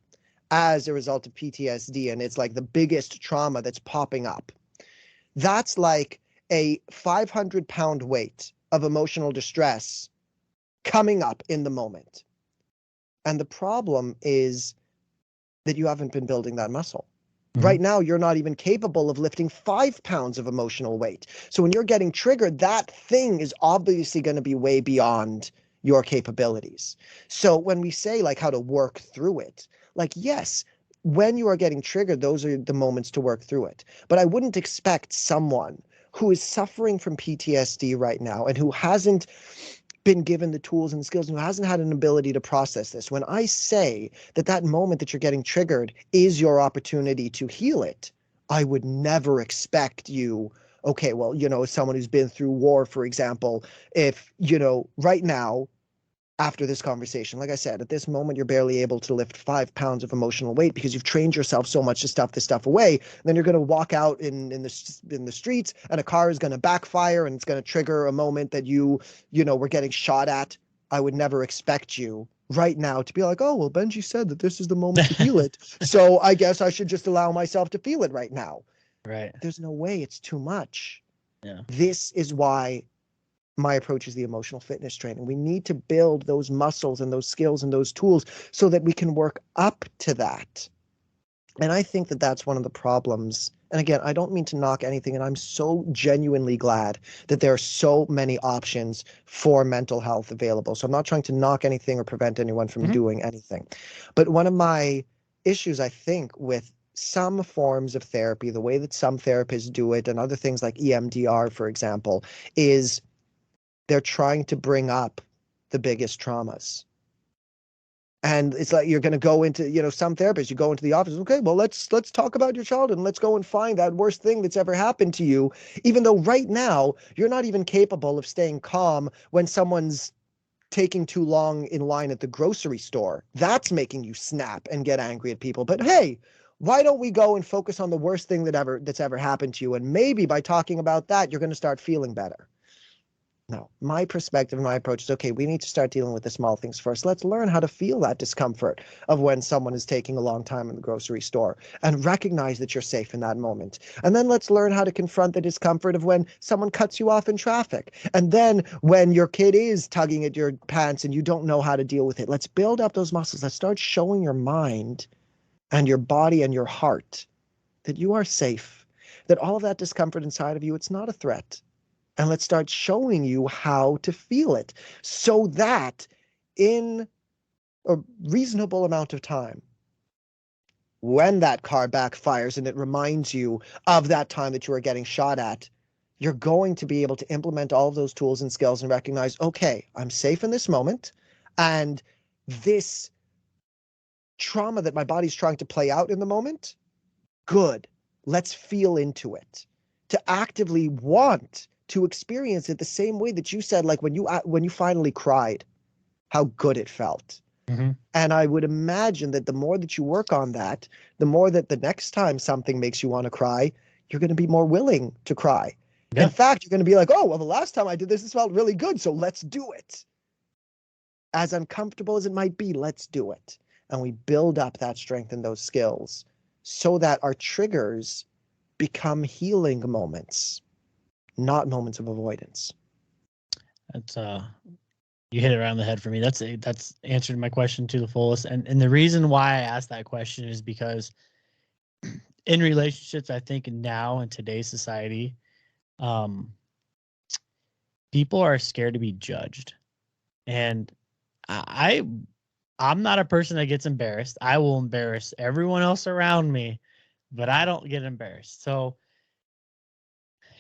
as a result of PTSD and it's like the biggest trauma that's popping up, that's like a 500-pound weight of emotional distress coming up in the moment. And the problem is that you haven't been building that muscle. Right now, you're not even capable of lifting 5 pounds of emotional weight. So when you're getting triggered, that thing is obviously going to be way beyond your capabilities. So when we say, like, how to work through it, like, yes, when you are getting triggered, those are the moments to work through it. But I wouldn't expect someone who is suffering from PTSD right now and who hasn't been given the tools and skills and who hasn't had an ability to process this. When I say that that moment that you're getting triggered is your opportunity to heal it, I would never expect you, okay, well, as someone who's been through war, for example, if, right now, after this conversation, like I said, at this moment, you're barely able to lift 5 pounds of emotional weight because you've trained yourself so much to stuff this stuff away. Then you're going to walk out in the streets and a car is going to backfire and it's going to trigger a moment that you were getting shot at. I would never expect you right now to be like, oh, well, Benji said that this is the moment to heal it. So I guess I should just allow myself to feel it right now. Right. There's no way. It's too much. Yeah. This is why my approach is the emotional fitness training. We need to build those muscles and those skills and those tools so that we can work up to that. And I think that that's one of the problems. And again, I don't mean to knock anything, and I'm so genuinely glad that there are so many options for mental health available. So I'm not trying to knock anything or prevent anyone from doing anything. But one of my issues, I think, with some forms of therapy, the way that some therapists do it, and other things like EMDR, for example, is they're trying to bring up the biggest traumas. And it's like you're going to go into, some therapists, you go into the office, okay, well, let's talk about your childhood and let's go and find that worst thing that's ever happened to you, even though right now you're not even capable of staying calm when someone's taking too long in line at the grocery store. That's making you snap and get angry at people. But hey, why don't we go and focus on the worst thing that's ever happened to you? And maybe by talking about that, you're going to start feeling better. No, my perspective and my approach is, okay, we need to start dealing with the small things first. Let's learn how to feel that discomfort of when someone is taking a long time in the grocery store and recognize that you're safe in that moment. And then let's learn how to confront the discomfort of when someone cuts you off in traffic. And then when your kid is tugging at your pants and you don't know how to deal with it. Let's build up those muscles. Let's start showing your mind and your body and your heart that you are safe, that all of that discomfort inside of you, it's not a threat. and let's start showing you how to feel it so that in a reasonable amount of time, when that car backfires and it reminds you of that time that you were getting shot at, you're going to be able to implement all of those tools and skills and recognize, okay, I'm safe in this moment, and this trauma that my body's trying to play out in the moment, good. Let's feel into it. To actively want to experience it the same way that you said, like when you finally cried, how good it felt. Mm-hmm. And I would imagine that the more that you work on that, the more that the next time something makes you want to cry, you're going to be more willing to cry. Yeah. In fact, you're going to be like, oh, well, the last time I did this, this felt really good, so let's do it. As uncomfortable as it might be, let's do it. And we build up that strength and those skills so that our triggers become healing moments, not moments of avoidance. That's you hit it around the head for me. That's answered my question to the fullest. And the reason why I asked that question is because in relationships, I think now in today's society, people are scared to be judged. And I'm not a person that gets embarrassed. I will embarrass everyone else around me, but I don't get embarrassed. So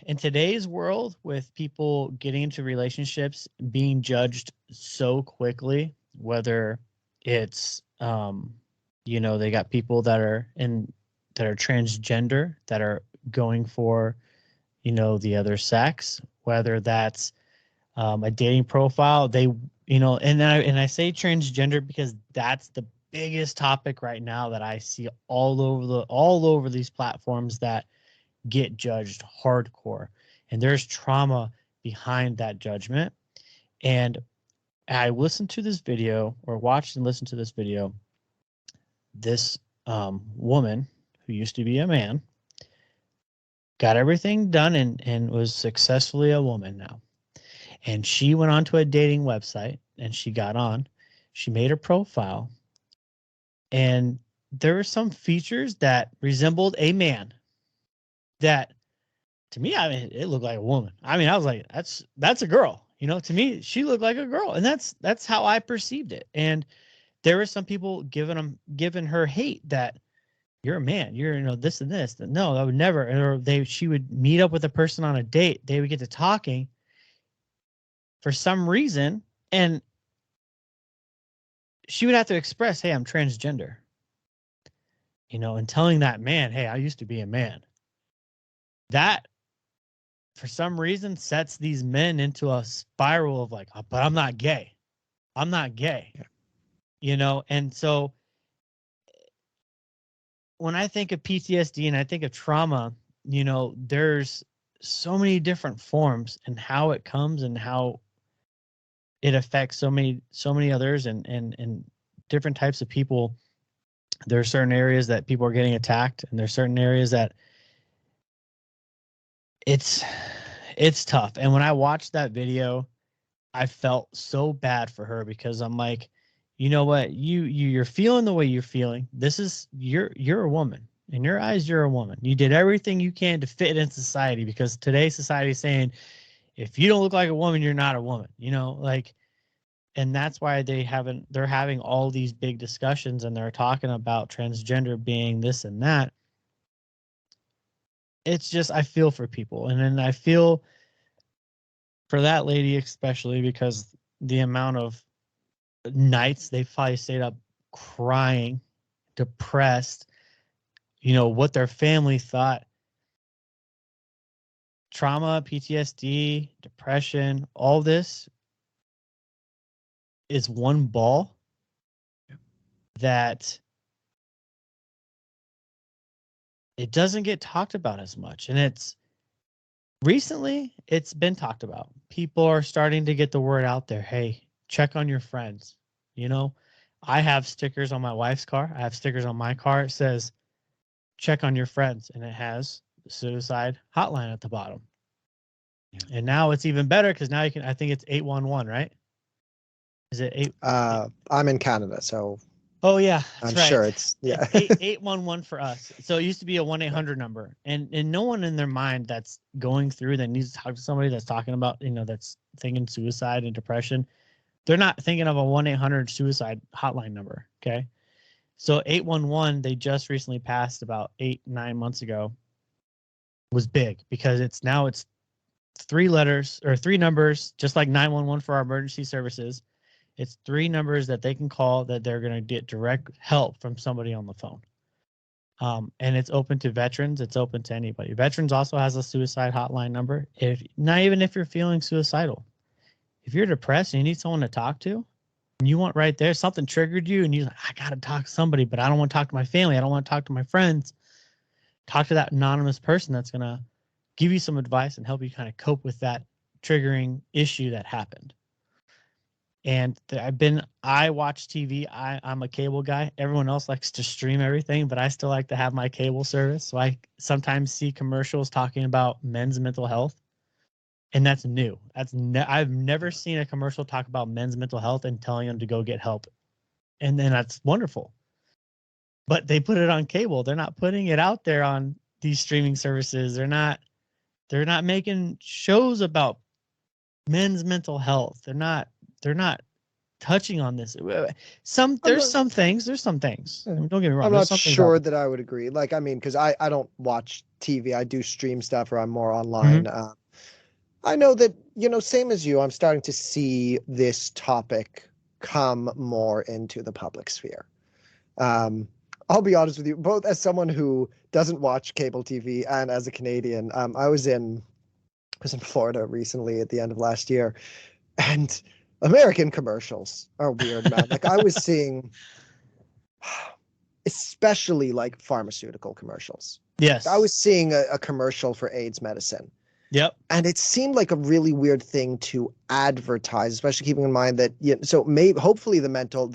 in today's world, with people getting into relationships, being judged so quickly, whether it's they got people that are transgender that are going for the other sex, whether that's a dating profile, and I say transgender because that's the biggest topic right now that I see all over these platforms that get judged hardcore, and there's trauma behind that judgment. And I listened to this video, or watched and listened to this video. This woman who used to be a man got everything done and was successfully a woman now. And she went onto a dating website and she made a profile, and there were some features that resembled a man that, to me, I mean, it looked like a woman. I mean, I was like, that's a girl. To me, she looked like a girl, and that's how I perceived it. And there were some people giving her hate that you're a man, you're this and this. No, I would never. Or she would meet up with a person on a date. They would get to talking for some reason, and she would have to express, hey, I'm transgender. And telling that man, hey, I used to be a man. That, for some reason, sets these men into a spiral of like, oh, but I'm not gay. I'm not gay. And so when I think of PTSD and I think of trauma, there's so many different forms and how it comes and how it affects so many others and different types of people. There are certain areas that people are getting attacked, and there's certain areas that it's tough. And when I watched that video, I felt so bad for her, because I'm like, you know what? You're feeling the way you're feeling. This is you're a woman. In your eyes, you're a woman. You did everything you can to fit in society, because today's society is saying, if you don't look like a woman, you're not a woman. And that's why they're having all these big discussions, and they're talking about transgender being this and that. It's just, I feel for people. And then I feel for that lady, especially because the amount of nights they probably stayed up crying, depressed, what their family thought. Trauma, PTSD, depression, all this is one ball that it doesn't get talked about as much. And recently it's been talked about. People are starting to get the word out there. Hey, check on your friends. I have stickers on my wife's car. I have stickers on my car. It says, check on your friends. And it has the suicide hotline at the bottom. Yeah. And now it's even better, because now I think it's 811, right? Is it 8? I'm in Canada, so. Oh yeah, that's I'm right. sure it's It's 811 for us. So it used to be a 1-800 number, and no one in their mind that's going through that needs to talk to somebody that's talking about, that's thinking suicide and depression. They're not thinking of a 1-800 suicide hotline number. Okay. So 811, they just recently passed about 8-9 months ago, was big because it's 3 letters or 3 numbers, just like 911 for our emergency services. It's 3 numbers that they can call that they're going to get direct help from somebody on the phone. And it's open to veterans. It's open to anybody. Veterans also has a suicide hotline number. Not even if you're feeling suicidal, if you're depressed and you need someone to talk to, and you want right there, something triggered you and you're like, I got to talk to somebody, but I don't want to talk to my family. I don't want to talk to my friends. Talk to that anonymous person that's going to give you some advice and help you kind of cope with that triggering issue that happened. And I watch TV. I'm a cable guy. Everyone else likes to stream everything, but I still like to have my cable service. So I sometimes see commercials talking about men's mental health. And that's new. I've never seen a commercial talk about men's mental health and telling them to go get help. And then that's wonderful. But they put it on cable. They're not putting it out there on these streaming services. They're not making shows about men's mental health. They're not touching on this. There's some things. Don't get me wrong. I'm not sure that I would agree. Like, I mean, because I don't watch TV. I do stream stuff, or I'm more online. Mm-hmm. I know that, same as you, I'm starting to see this topic come more into the public sphere. I'll be honest with you, both as someone who doesn't watch cable TV and as a Canadian. I was in Florida recently at the end of last year, and American commercials are weird, man. Like, I was seeing, especially like pharmaceutical commercials. Yes. I was seeing a commercial for AIDS medicine. Yep. And it seemed like a really weird thing to advertise, especially keeping in mind that, hopefully the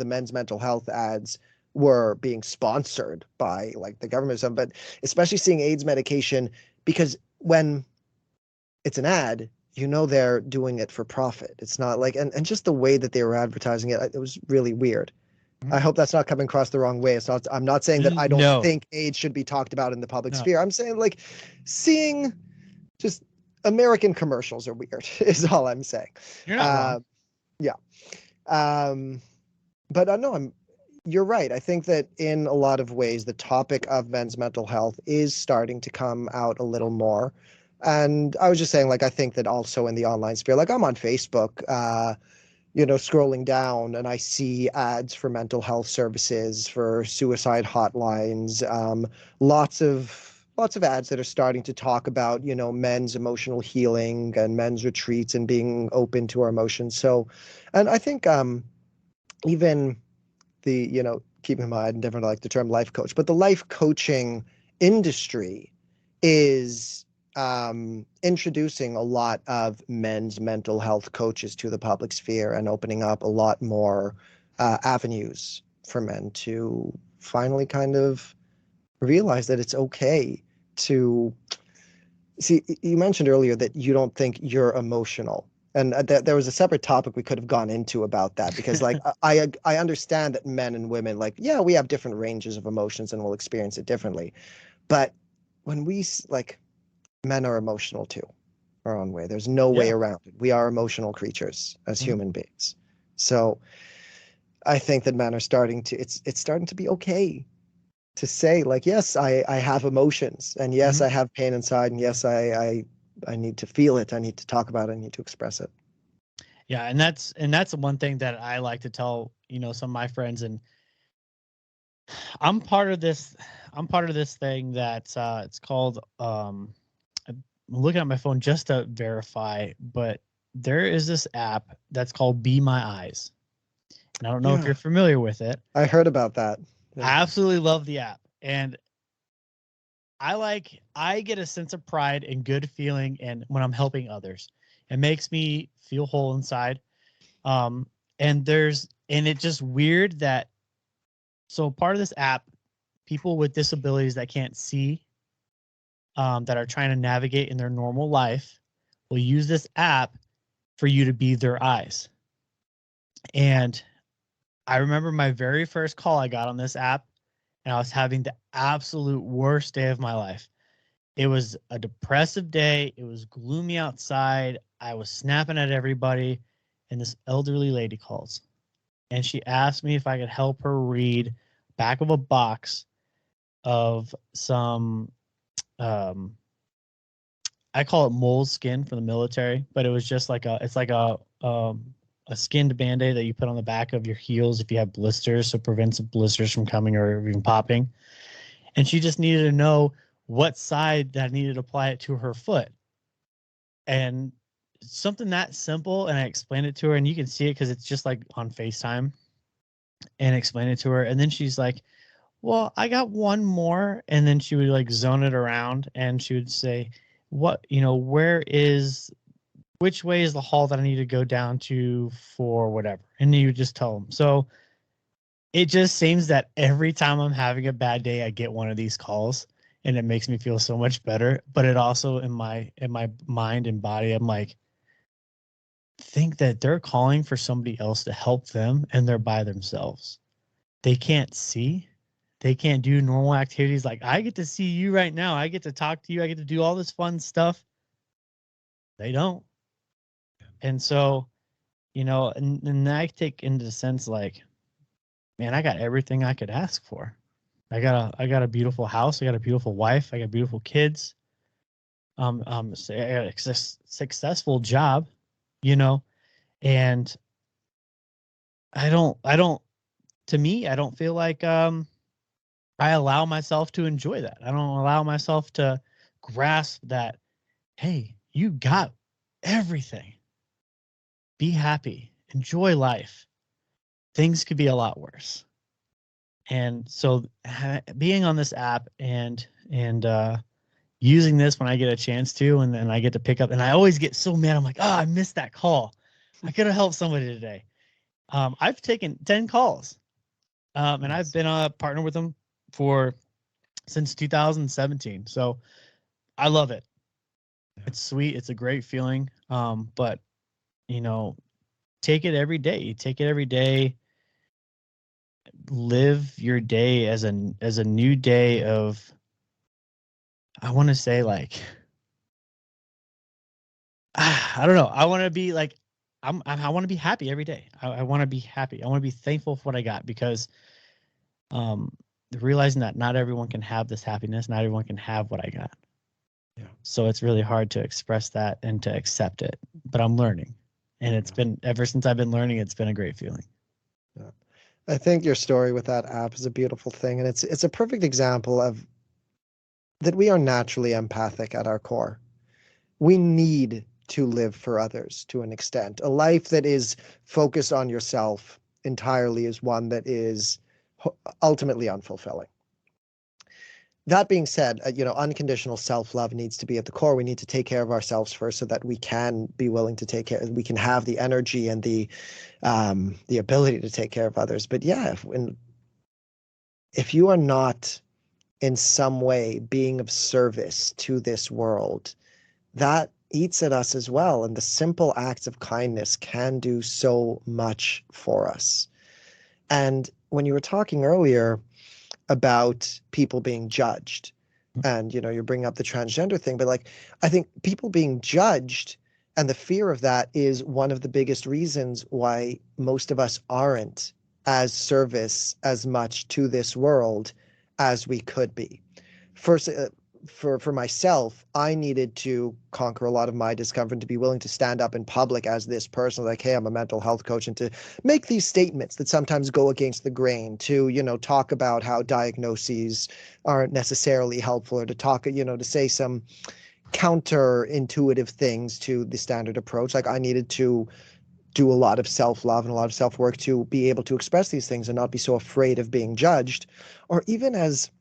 men's mental health ads were being sponsored by like the government or something, but especially seeing AIDS medication, because when it's an ad, they're doing it for profit. It's not like, and just the way that they were advertising it was really weird. I hope that's not coming across the wrong way. I'm not saying that I don't think AIDS should be talked about in the public sphere. I'm saying, like, seeing just American commercials are weird is all I'm saying. You're not wrong. Yeah. But no, you're right. I think that in a lot of ways, the topic of men's mental health is starting to come out a little more. And I was just saying, like, I think that also in the online sphere, like, I'm on Facebook, scrolling down, and I see ads for mental health services, for suicide hotlines, lots of ads that are starting to talk about, men's emotional healing and men's retreats and being open to our emotions. So, and I think even the, keep in mind, I never like the term life coach, but the life coaching industry is introducing a lot of men's mental health coaches to the public sphere and opening up a lot more avenues for men to finally kind of realize that it's okay to see. You mentioned earlier that you don't think you're emotional, and there was a separate topic we could have gone into about that, because like I understand that men and women, like, yeah, we have different ranges of emotions and we'll experience it differently, but when men are emotional too, our own way. There's no way around it. We are emotional creatures as human beings. So I think that men are starting to, it's starting to be okay to say, like, yes, I have emotions, and yes, I have pain inside, and yes, I need to feel it. I need to talk about it. I need to express it. Yeah. And that's one thing that I like to tell, some of my friends, and I'm part of this thing that it's called, I'm looking at my phone just to verify, but there is this app that's called Be My Eyes. And I don't know if you're familiar with it. I heard about that. Yeah. I absolutely love the app. And I get a sense of pride and good feeling, and when I'm helping others, it makes me feel whole inside. And it's just weird that, so part of this app, people with disabilities that can't see, that are trying to navigate in their normal life, will use this app for you to be their eyes. And I remember my very first call I got on this app, and I was having the absolute worst day of my life. It was a depressive day. It was gloomy outside. I was snapping at everybody, and this elderly lady calls, and she asked me if I could help her read back of a box of some I call it mole skin for the military, but it was just like it's like a skinned band-aid that you put on the back of your heels if you have blisters, so it prevents blisters from coming or even popping. And she just needed to know what side that I needed to apply it to her foot. And something that simple, and I explained it to her, and you can see it because it's just like on FaceTime, and explain it to her. And then she's like, well, I got one more. And then she would like zone it around, and she would say, what, which way is the hall that I need to go down to for whatever? And you just tell them. So it just seems that every time I'm having a bad day, I get one of these calls, and it makes me feel so much better. But it also in my mind and body, I'm like, think that they're calling for somebody else to help them, and they're by themselves. They can't see. They can't do normal activities. Like, I get to see you right now. I get to talk to you. I get to do all this fun stuff. They don't. And so, and I take into the sense like, man, I got everything I could ask for. I got a beautiful house. I got a beautiful wife. I got beautiful kids. I got a successful job, and to me, I don't feel like, I allow myself to enjoy that. I don't allow myself to grasp that, hey, you got everything. Be happy. Enjoy life. Things could be a lot worse. And so being on this app and using this when I get a chance to, and then I get to pick up, and I always get so mad. I'm like, oh, I missed that call. I could have helped somebody today. I've taken 10 calls, and I've been a partner with them since 2017. So I love it. Yeah. It's sweet. It's a great feeling. But take it every day. Take it every day. Live your day as a new day of, I want to say, like, I don't know. I want to be like, I want to be happy every day. I want to be happy. I want to be thankful for what I got, because realizing that not everyone can have this happiness, not everyone can have what I got. Yeah. So it's really hard to express that and to accept it, but I'm learning, and it's been, ever since I've been learning, it's been a great feeling. Yeah. I think your story with that app is a beautiful thing, and it's a perfect example of that we are naturally empathic at our core. We need to live for others to an extent. A life that is focused on yourself entirely is one that is ultimately unfulfilling. That being said, unconditional self-love needs to be at the core. We need to take care of ourselves first, so that we can be willing to take care. We can have the energy and the ability to take care of others. But yeah, if you are not in some way being of service to this world, that eats at us as well. And the simple acts of kindness can do so much for us. And when you were talking earlier about people being judged, and you're bringing up the transgender thing, but like, I think people being judged and the fear of that is one of the biggest reasons why most of us aren't as service as much to this world as we could be. First, for myself, I needed to conquer a lot of my discomfort, to be willing to stand up in public as this person, like, hey, I'm a mental health coach, and to make these statements that sometimes go against the grain, to, talk about how diagnoses aren't necessarily helpful, or to talk, to say some counterintuitive things to the standard approach. Like, I needed to do a lot of self-love and a lot of self-work to be able to express these things and not be so afraid of being judged. Or even as,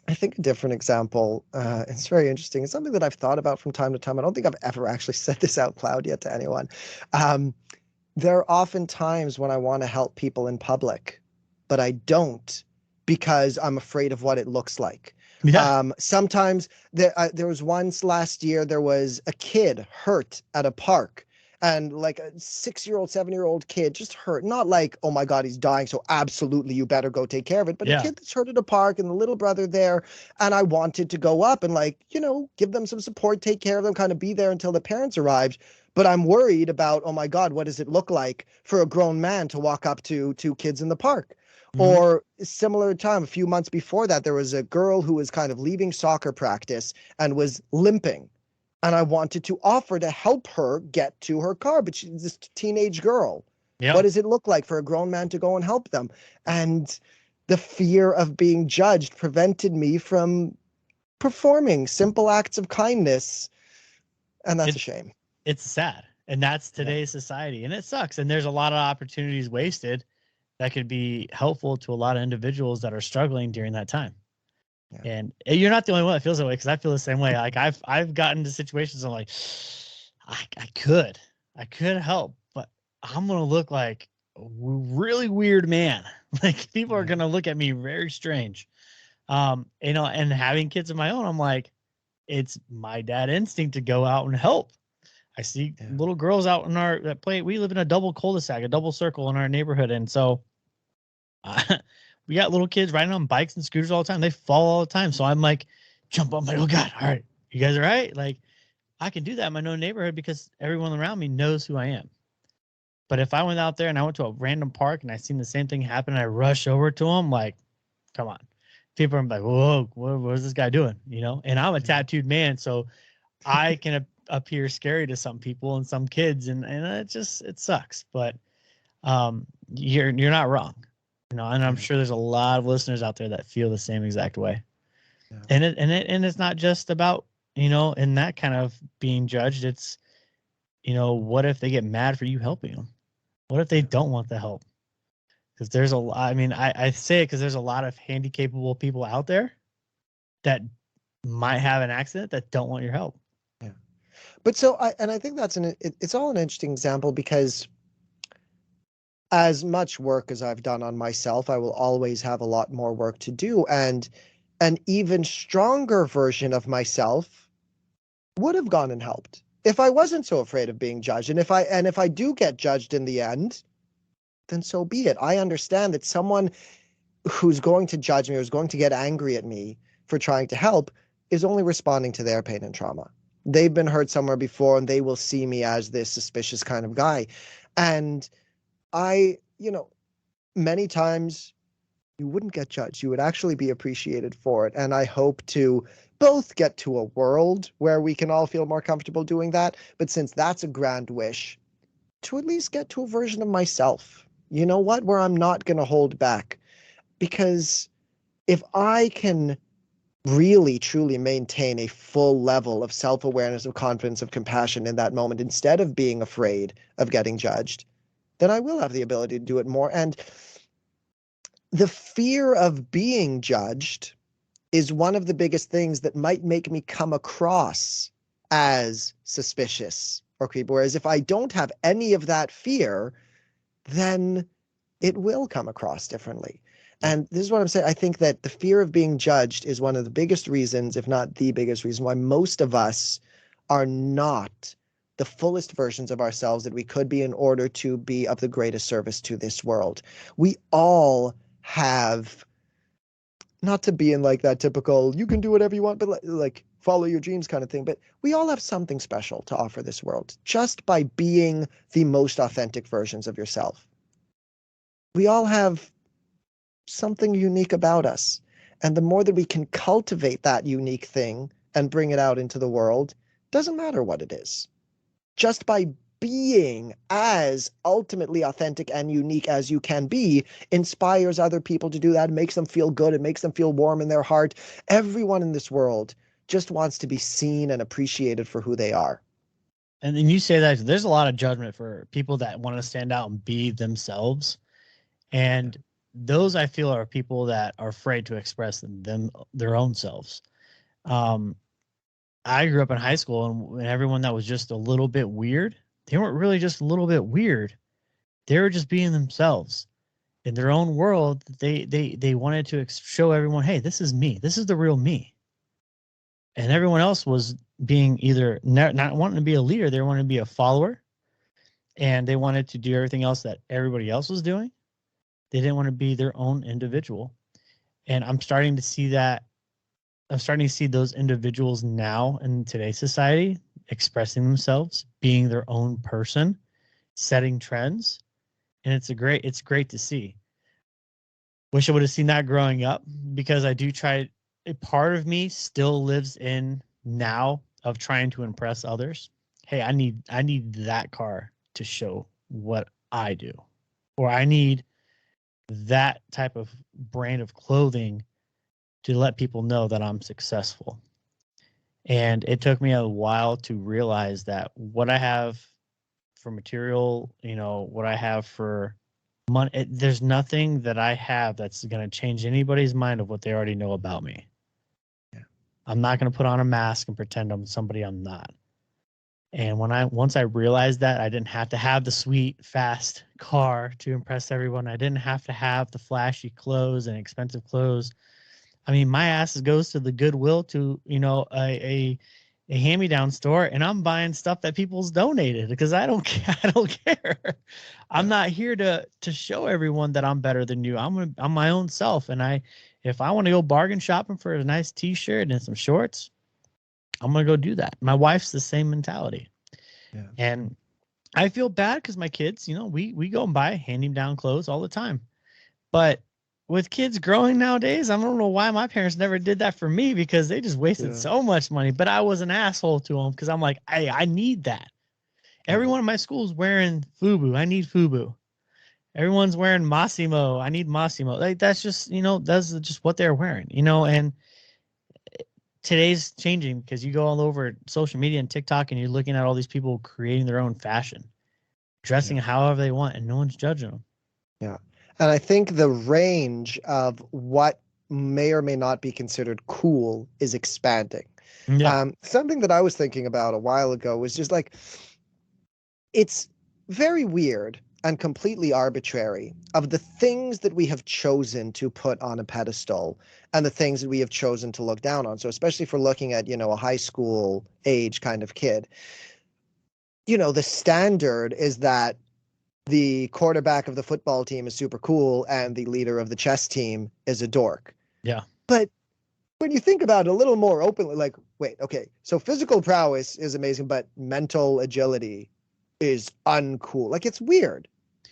I think, a different example, it's very interesting. It's something that I've thought about from time to time. I don't think I've ever actually said this out loud yet to anyone. There are often times when I want to help people in public, but I don't, because I'm afraid of what it looks like. Yeah. Sometimes there was once last year, there was a kid hurt at a park, and like a 6-year-old, 7-year-old kid just hurt. Not like, oh my God, he's dying, so absolutely you better go take care of it. But a Yeah. kid that's hurt at a park and the little brother there, and I wanted to go up and like, give them some support, take care of them, kind of be there until the parents arrived. But I'm worried about, oh my God, what does it look like for a grown man to walk up to two kids in the park? Mhm. Or similar time, a few months before that, there was a girl who was kind of leaving soccer practice and was limping. And I wanted to offer to help her get to her car, but she's this teenage girl. Yeah. What does it look like for a grown man to go and help them? And the fear of being judged prevented me from performing simple acts of kindness. And that's a shame. It's sad. And that's today's society. And it sucks. And there's a lot of opportunities wasted that could be helpful to a lot of individuals that are struggling during that time. Yeah. And you're not the only one that feels that way, because I feel the same way. Like I've gotten to situations I'm like, I could help, but I'm gonna look like a really weird man. Like people are gonna look at me very strange. And having kids of my own, I'm like, it's my dad instinct to go out and help. I see little girls out in that play. We live in a double cul-de-sac, a double circle in our neighborhood, and so we got little kids riding on bikes and scooters all the time. They fall all the time. So I'm like, jump up. I'm like, oh God, all right, you guys all right? Like, I can do that in my own neighborhood because everyone around me knows who I am. But if I went out there and I went to a random park and I seen the same thing happen, and I rush over to them, like, come on. People are like, whoa, what is this guy doing? And I'm a tattooed man, so I can appear scary to some people and some kids, and it sucks. But you're not wrong. And I'm sure there's a lot of listeners out there that feel the same exact way. Yeah. And it's not just about, in that kind of being judged. It's, what if they get mad for you helping them? What if they don't want the help? Because there's I say it because there's a lot of handicapable people out there that might have an accident that don't want your help. Yeah. But I think it's all an interesting example, because as much work as I've done on myself, I will always have a lot more work to do. And an even stronger version of myself would have gone and helped if I wasn't so afraid of being judged. And if I do get judged in the end, then so be it. I understand that someone who's going to judge me or is going to get angry at me for trying to help is only responding to their pain and trauma. They've been hurt somewhere before, and they will see me as this suspicious kind of guy. And many times you wouldn't get judged. You would actually be appreciated for it. And I hope to both get to a world where we can all feel more comfortable doing that. But since that's a grand wish, to at least get to a version of myself, where I'm not going to hold back. Because if I can really, truly maintain a full level of self-awareness, of confidence, of compassion in that moment, instead of being afraid of getting judged, then I will have the ability to do it more. And the fear of being judged is one of the biggest things that might make me come across as suspicious or creepy. Whereas if I don't have any of that fear, then it will come across differently. And this is what I'm saying. I think that the fear of being judged is one of the biggest reasons, if not the biggest reason, why most of us are not the fullest versions of ourselves that we could be in order to be of the greatest service to this world. We all have, not to be in like that typical, you can do whatever you want, but like follow your dreams kind of thing. But we all have something special to offer this world just by being the most authentic versions of yourself. We all have something unique about us. And the more that we can cultivate that unique thing and bring it out into the world, doesn't matter what it is. Just by being as ultimately authentic and unique as you can be inspires other people to do that. It makes them feel good. It makes them feel warm in their heart. Everyone in this world just wants to be seen and appreciated for who they are. And then you say that there's a lot of judgment for people that want to stand out and be themselves. And those, I feel, are people that are afraid to express their own selves. I grew up in high school, and everyone that was just a little bit weird, they weren't really just a little bit weird. They were just being themselves in their own world. They wanted to show everyone, hey, this is me. This is the real me. And everyone else was being either not wanting to be a leader. They wanted to be a follower. and they wanted to do everything else that everybody else was doing. They didn't want to be their own individual. And I'm starting to see that. I'm starting to see those individuals now in today's society expressing themselves, being their own person, setting trends. And it's great to see. Wish I would have seen that growing up, because I do try. A part of me still lives in now of trying to impress others. Hey, I need that car to show what I do, or I need that type of brand of clothing to let people know that I'm successful. And it took me a while to realize that what I have for material, what I have for money, there's nothing that I have that's going to change anybody's mind of what they already know about me. Yeah. I'm not going to put on a mask and pretend I'm somebody I'm not. And once I realized that, I didn't have to have the sweet, fast car to impress everyone. I didn't have to have the flashy clothes and expensive clothes. I mean, my ass goes to the Goodwill, to a hand-me-down store, and I'm buying stuff that people's donated, because I don't care. I'm not here to show everyone that I'm better than you. I'm my own self, and if I want to go bargain shopping for a nice T-shirt and some shorts, I'm gonna go do that. My wife's the same mentality, Yeah. and I feel bad because my kids, we go and buy hand-me-down clothes all the time, but with kids growing nowadays, I don't know why my parents never did that for me, because they just wasted so much money. But I was an asshole to them, because I'm like, hey, I need that. Everyone in my school is wearing FUBU. I need FUBU. Everyone's wearing Massimo. I need Massimo. Like, that's just, that's just what they're wearing, and today's changing, because you go all over social media and TikTok, and you're looking at all these people creating their own fashion, dressing however they want, and no one's judging them. Yeah. And I think the range of what may or may not be considered cool is expanding. Yeah. Something that I was thinking about a while ago was just like, it's very weird and completely arbitrary of the things that we have chosen to put on a pedestal and the things that we have chosen to look down on. So especially if we're looking at, a high school age kind of kid, the standard is that the quarterback of the football team is super cool and the leader of the chess team is a dork. Yeah. But when you think about it a little more openly, like, wait, okay, so physical prowess is amazing, but mental agility is uncool. Like, it's weird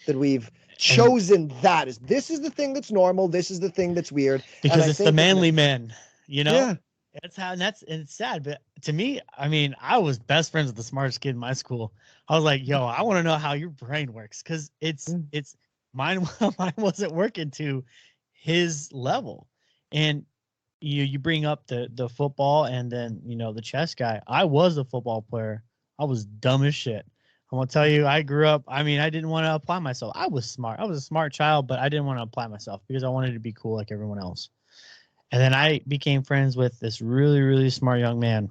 that we've chosen that as this is the thing that's normal, this is the thing that's weird. Because it's the manly men, Yeah. That's how, and it's sad. But to me, I mean, I was best friends with the smartest kid in my school. I was like, yo, I want to know how your brain works, because it's mine wasn't working to his level. And you bring up the football, and then the chess guy. I was a football player. I was dumb as shit. I'm gonna tell you, I grew up. I mean, I didn't want to apply myself. I was smart. I was a smart child, but I didn't want to apply myself because I wanted to be cool like everyone else. And then I became friends with this really, really smart young man,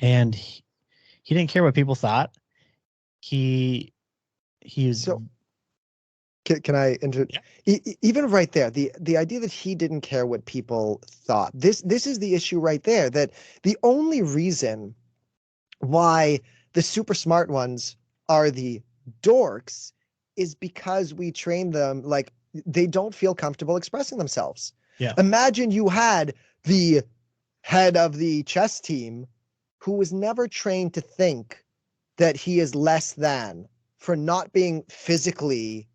and he didn't care what people thought. He was. So can I even right there, the idea that he didn't care what people thought. This is the issue right there, that the only reason why the super smart ones are the dorks is because we train them like they don't feel comfortable expressing themselves. Yeah. Imagine you had the head of the chess team who was never trained to think that he is less than for not being physically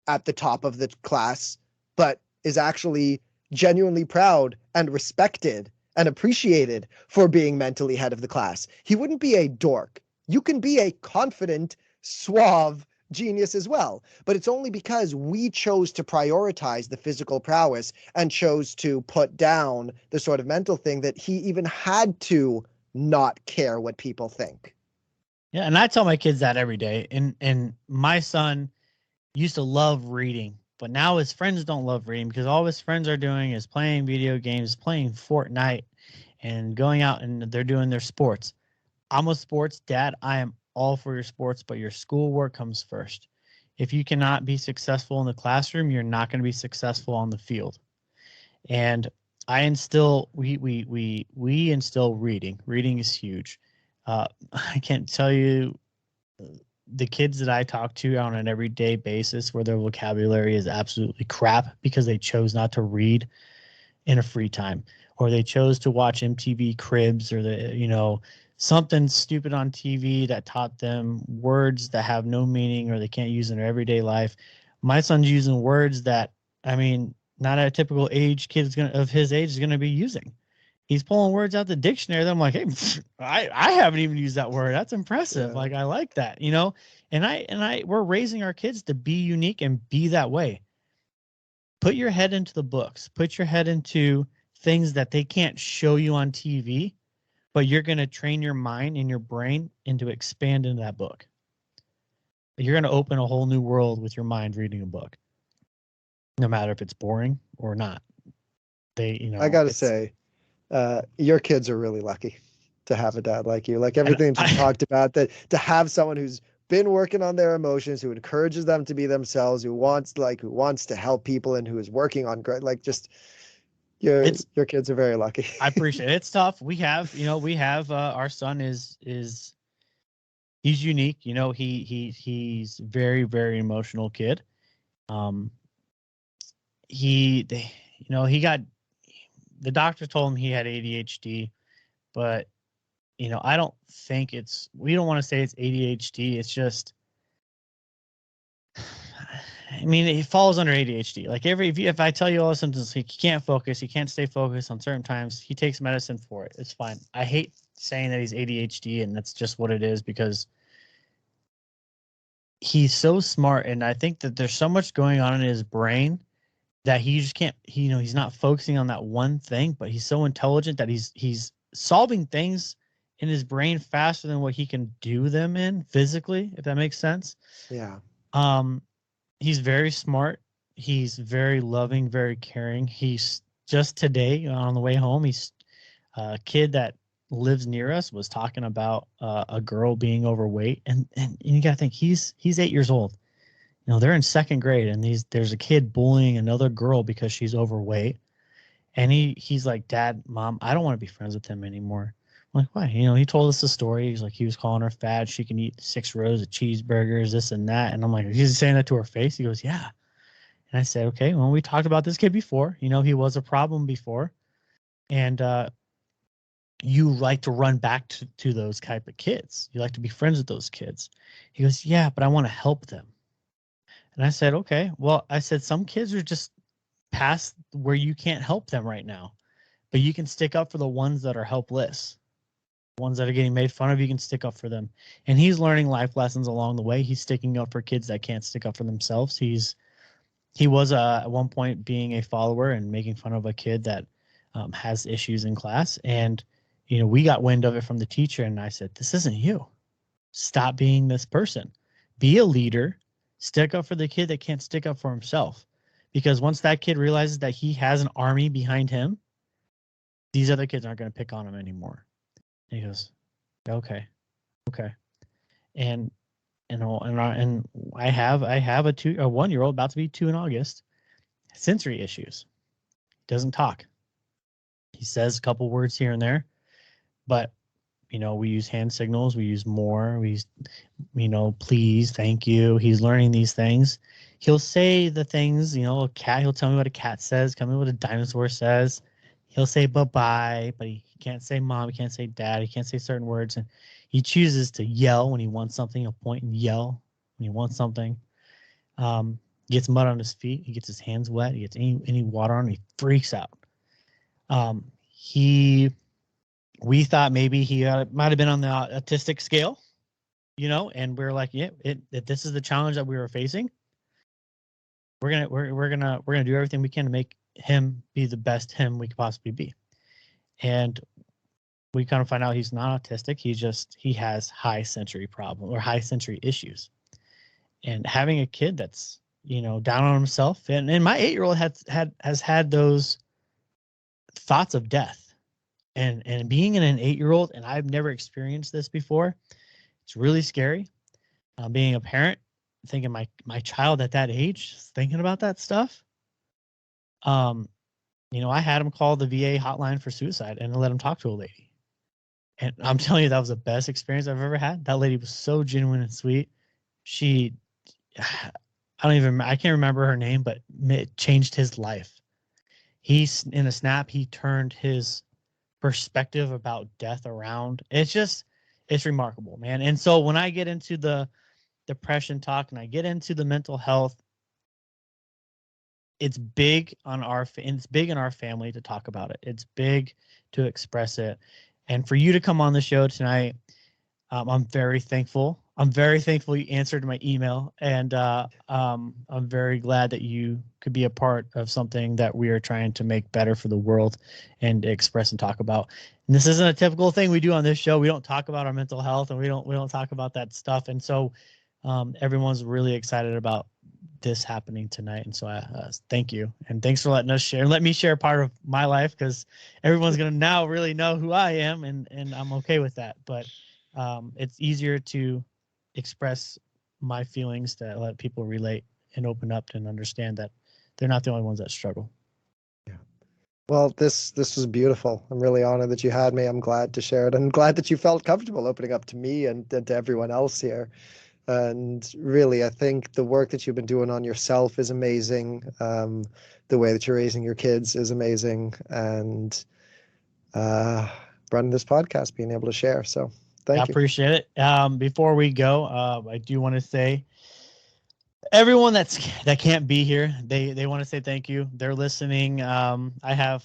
at the top of the class, but is actually genuinely proud and respected and appreciated for being mentally head of the class. He wouldn't be a dork. You can be a confident, suave genius as well, but it's only because we chose to prioritize the physical prowess and chose to put down the sort of mental thing that he even had to not care what people think. Yeah, and I tell my kids that every day. And my son used to love reading, but now his friends don't love reading, because all his friends are doing is playing video games, playing Fortnite, and going out and they're doing their sports. I'm a sports dad. I am all for your sports, but your schoolwork comes first. If you cannot be successful in the classroom, you're not going to be successful on the field. And we instill reading. Reading is huge. I can't tell you the kids that I talk to on an everyday basis where their vocabulary is absolutely crap because they chose not to read in a free time, or they chose to watch MTV Cribs, or something stupid on TV that taught them words that have no meaning or they can't use in their everyday life. My son's using words that, I mean, not a typical of his age is gonna be using. He's pulling words out the dictionary. That I'm like, hey, I haven't even used that word. That's impressive. Yeah. Like, I like that, we're raising our kids to be unique and be that way. Put your head into the books, put your head into things that they can't show you on TV, but you're going to train your mind and your brain into expand into that book. You're going to open a whole new world with your mind reading a book, no matter if it's boring or not. I gotta say, your kids are really lucky to have a dad like you. Like everything that you talked about, that to have someone who's been working on their emotions, who encourages them to be themselves, who wants to help people, and who is working on your kids are very lucky. I appreciate it. It's tough. We have our son is he's unique. He's very, very emotional kid. He got, the doctor told him he had ADHD, but I don't think we don't want to say it's ADHD. It's just, I mean, it falls under ADHD. Like if I tell you all the symptoms, he can't focus, he can't stay focused on certain times, he takes medicine for it. It's fine. I hate saying that he's ADHD and that's just what it is, because he's so smart. And I think that there's so much going on in his brain that he just can't, he's not focusing on that one thing, but he's so intelligent that he's solving things in his brain faster than what he can do them in physically, if that makes sense. Yeah. He's very smart. He's very loving, very caring. He's just today on the way home, he's a kid that lives near us was talking about a girl being overweight. And you got to think he's 8 years old. They're in second grade and there's a kid bullying another girl because she's overweight. And he's like, Dad, Mom, I don't want to be friends with him anymore. I'm like, why? He told us the story. He's like, he was calling her fat. She can eat 6 rows of cheeseburgers, this and that. And I'm like, he's saying that to her face? He goes, yeah. And I said, okay, well, we talked about this kid before. He was a problem before. And you like to run back to those type of kids. You like to be friends with those kids. He goes, yeah, but I want to help them. And I said, okay. Well, I said, some kids are just past where you can't help them right now, but you can stick up for the ones that are helpless. Ones that are getting made fun of, you can stick up for them. And he's learning life lessons along the way. He's sticking up for kids that can't stick up for themselves. He was at one point being a follower and making fun of a kid that has issues in class. And, we got wind of it from the teacher. And I said, this isn't you. Stop being this person. Be a leader. Stick up for the kid that can't stick up for himself. Because once that kid realizes that he has an army behind him, these other kids aren't going to pick on him anymore. And he goes, okay. And I have a 1-year-old about to be 2 in August, sensory issues. He doesn't talk. He says a couple words here and there, but we use hand signals, we use more, we use, please, thank you. He's learning these things. He'll say the things, a cat, he'll tell me what a cat says, tell me what a dinosaur says. He'll say bye-bye, but he can't say mom, he can't say dad, he can't say certain words. And he chooses to yell when he wants something. He'll point and yell when he wants something. He gets mud on his feet. He gets his hands wet. He gets any water on him. He freaks out. We thought maybe he might have been on the autistic scale, and we're like, yeah, this is the challenge that we were facing. We're gonna do everything we can to make him be the best him we could possibly be. And we kind of find out he's not autistic. He has high sensory issues. And having a kid that's, down on himself, and my 8-year-old has had those thoughts of death, and being an 8-year-old, and I've never experienced this before. It's really scary. Being a parent, thinking my child at that age, thinking about that stuff. I had him call the VA hotline for suicide and let him talk to a lady. And I'm telling you, that was the best experience I've ever had. That lady was so genuine and sweet. she, I can't remember her name, but it changed his life. He's in a snap. He turned his perspective about death around. It's remarkable, man. And so when I get into the depression talk and I get into the mental health, it's big it's big in our family to talk about it. It's big to express it. And for you to come on the show tonight, I'm very thankful. I'm very thankful you answered my email, and I'm very glad that you could be a part of something that we are trying to make better for the world and express and talk about. And this isn't a typical thing we do on this show. We don't talk about our mental health, and we don't talk about that stuff. And so everyone's really excited about this happening tonight. And so thank you, and thanks for letting us share. Let me share part of my life, because everyone's gonna now really know who I am, and I'm okay with that. But it's easier to express my feelings to let people relate and open up and understand that they're not the only ones that struggle. Yeah. Well, this was beautiful. I'm really honored that you had me. I'm glad to share it. I'm glad that you felt comfortable opening up to me and to everyone else here. And really, I think the work that you've been doing on yourself is amazing. The way that you're raising your kids is amazing. And running this podcast, being able to share. So thank you. I appreciate it. Before we go, I do want to say, everyone that can't be here, they want to say thank you. They're listening. I have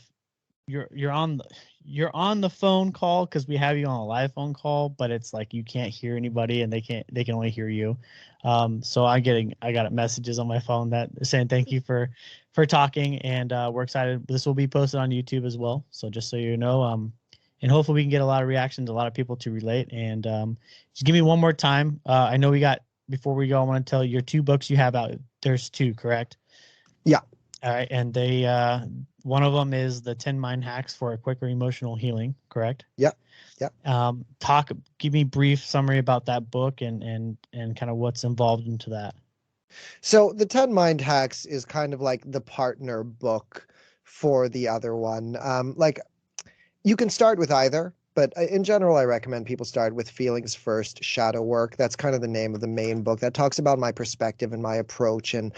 you're on the phone call because we have you on a live phone call, but it's like you can't hear anybody and they can only hear you. So I got messages on my phone that saying thank you for talking, and we're excited. This will be posted on YouTube as well. So just so you know, and hopefully we can get a lot of reactions, a lot of people to relate. And just give me one more time. I know before we go, I want to tell you your 2 books you have out. There's 2, correct? Yeah. All right. And they, one of them is the 10 Mind Hacks for a Quicker Emotional Healing, correct? Yeah. Yeah. Give me a brief summary about that book and kind of what's involved into that. So the 10 Mind Hacks is kind of like the partner book for the other one. Like you can start with either, but in general, I recommend people start with Feelings First, Shadow Work. That's kind of the name of the main book that talks about my perspective and my approach and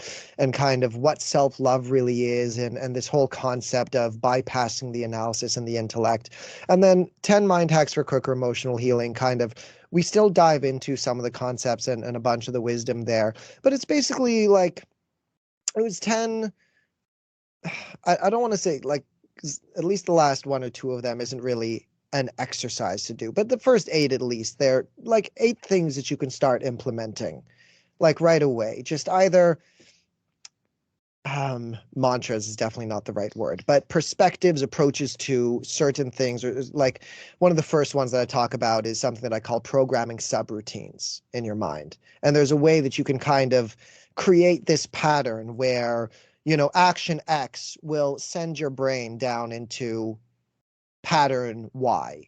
kind of what self-love really is and this whole concept of bypassing the analysis and the intellect. And then 10 Mind Hacks for Quicker Emotional Healing, kind of, we still dive into some of the concepts and a bunch of the wisdom there. But it's basically like, it was 10, I don't want to say like, at least the last 1 or 2 of them isn't really an exercise to do, but the first 8 at least, they're like 8 things that you can start implementing like right away. Just either mantras is definitely not the right word, but perspectives, approaches to certain things. Or like one of the first ones that I talk about is something that I call programming subroutines in your mind. And there's a way that you can kind of create this pattern where, action X will send your brain down into pattern Y,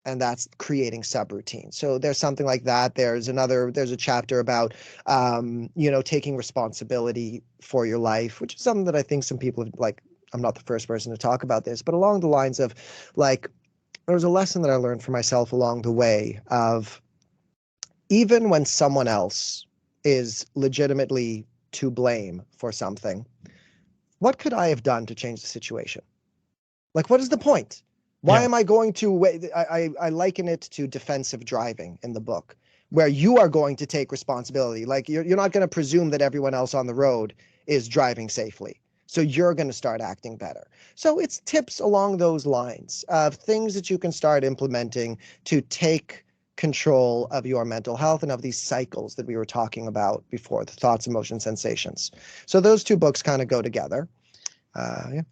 and that's creating subroutines. So there's something like that. There's a chapter about, taking responsibility for your life, which is something that I think some people have, like, I'm not the first person to talk about this, but along the lines of like, there was a lesson that I learned for myself along the way of, even when someone else is legitimately to blame for something, what could I have done to change the situation? Like, what is the point? Why am I going to I liken it to defensive driving in the book, where you are going to take responsibility. Like you're not going to presume that everyone else on the road is driving safely. So you're going to start acting better. So it's tips along those lines of things that you can start implementing to take control of your mental health and of these cycles that we were talking about before, the thoughts, emotions, sensations. So those 2 books kind of go together. Yeah.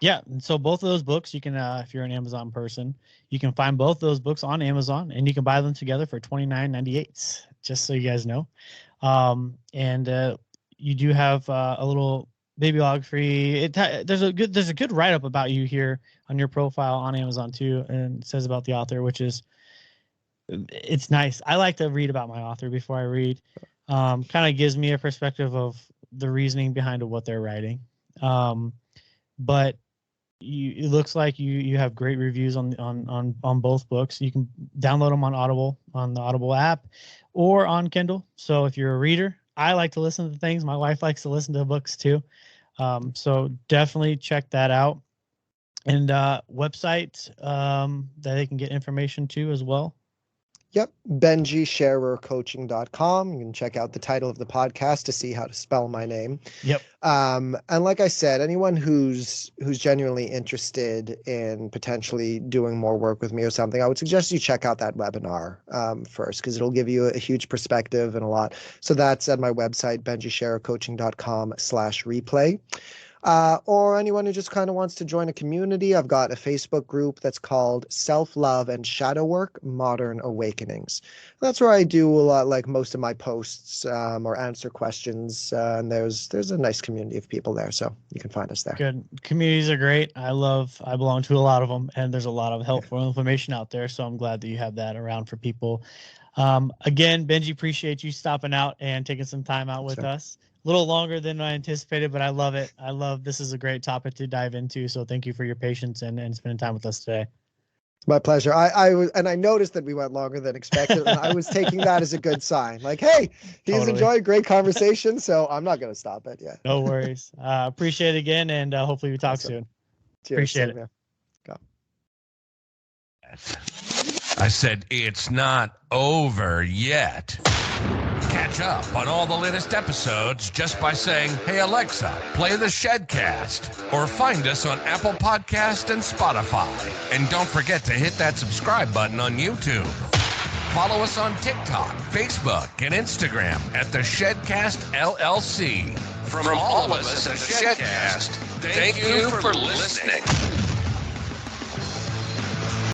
Yeah, and so both of those books, you can, if you're an Amazon person, you can find both those books on Amazon, and you can buy them together for $29.98. Just so you guys know, and you do have a little bibliography. There's a good write up about you here on your profile on Amazon too, and it says about the author, which is it's nice. I like to read about my author before I read. Kind of gives me a perspective of the reasoning behind what they're writing. But it looks like you have great reviews on both books. You can download them on Audible, on the Audible app, or on Kindle. So if you're a reader, I like to listen to things. My wife likes to listen to books too. So definitely check that out. And website that they can get information to as well. Yep, BenjiShererCoaching.com. You can check out the title of the podcast to see how to spell my name. Yep. And like I said, anyone who's genuinely interested in potentially doing more work with me or something, I would suggest you check out that webinar first, because it'll give you a huge perspective and a lot. So that's at my website, BenjiShererCoaching.com/replay. Or anyone who just kind of wants to join a community, I've got a Facebook group that's called Self-Love and Shadow Work Modern Awakenings. That's where I do a lot, like most of my posts or answer questions. And there's a nice community of people there, so you can find us there. Good. Communities are great. I belong to a lot of them, and there's a lot of helpful information out there. So I'm glad that you have that around for people. Again, Benji, appreciate you stopping out and taking some time out with us. A little longer than I anticipated, but I love it. This is a great topic to dive into. So thank you for your patience and spending time with us today. It's my pleasure. I noticed that we went longer than expected, and I was taking that as a good sign. Like, hey, he's enjoying great conversation, so I'm not going to stop it. Yeah. No worries. Appreciate it again, and hopefully we talk soon. Cheers. Appreciate it. Go. I said it's not over yet. Catch up on all the latest episodes just by saying, "Hey Alexa, play the Shedcast," or find us on Apple Podcast and Spotify. And don't forget to hit that subscribe button on YouTube. Follow us on TikTok, Facebook, and Instagram at the Shedcast LLC. From all of us at the Shedcast, thank you for listening.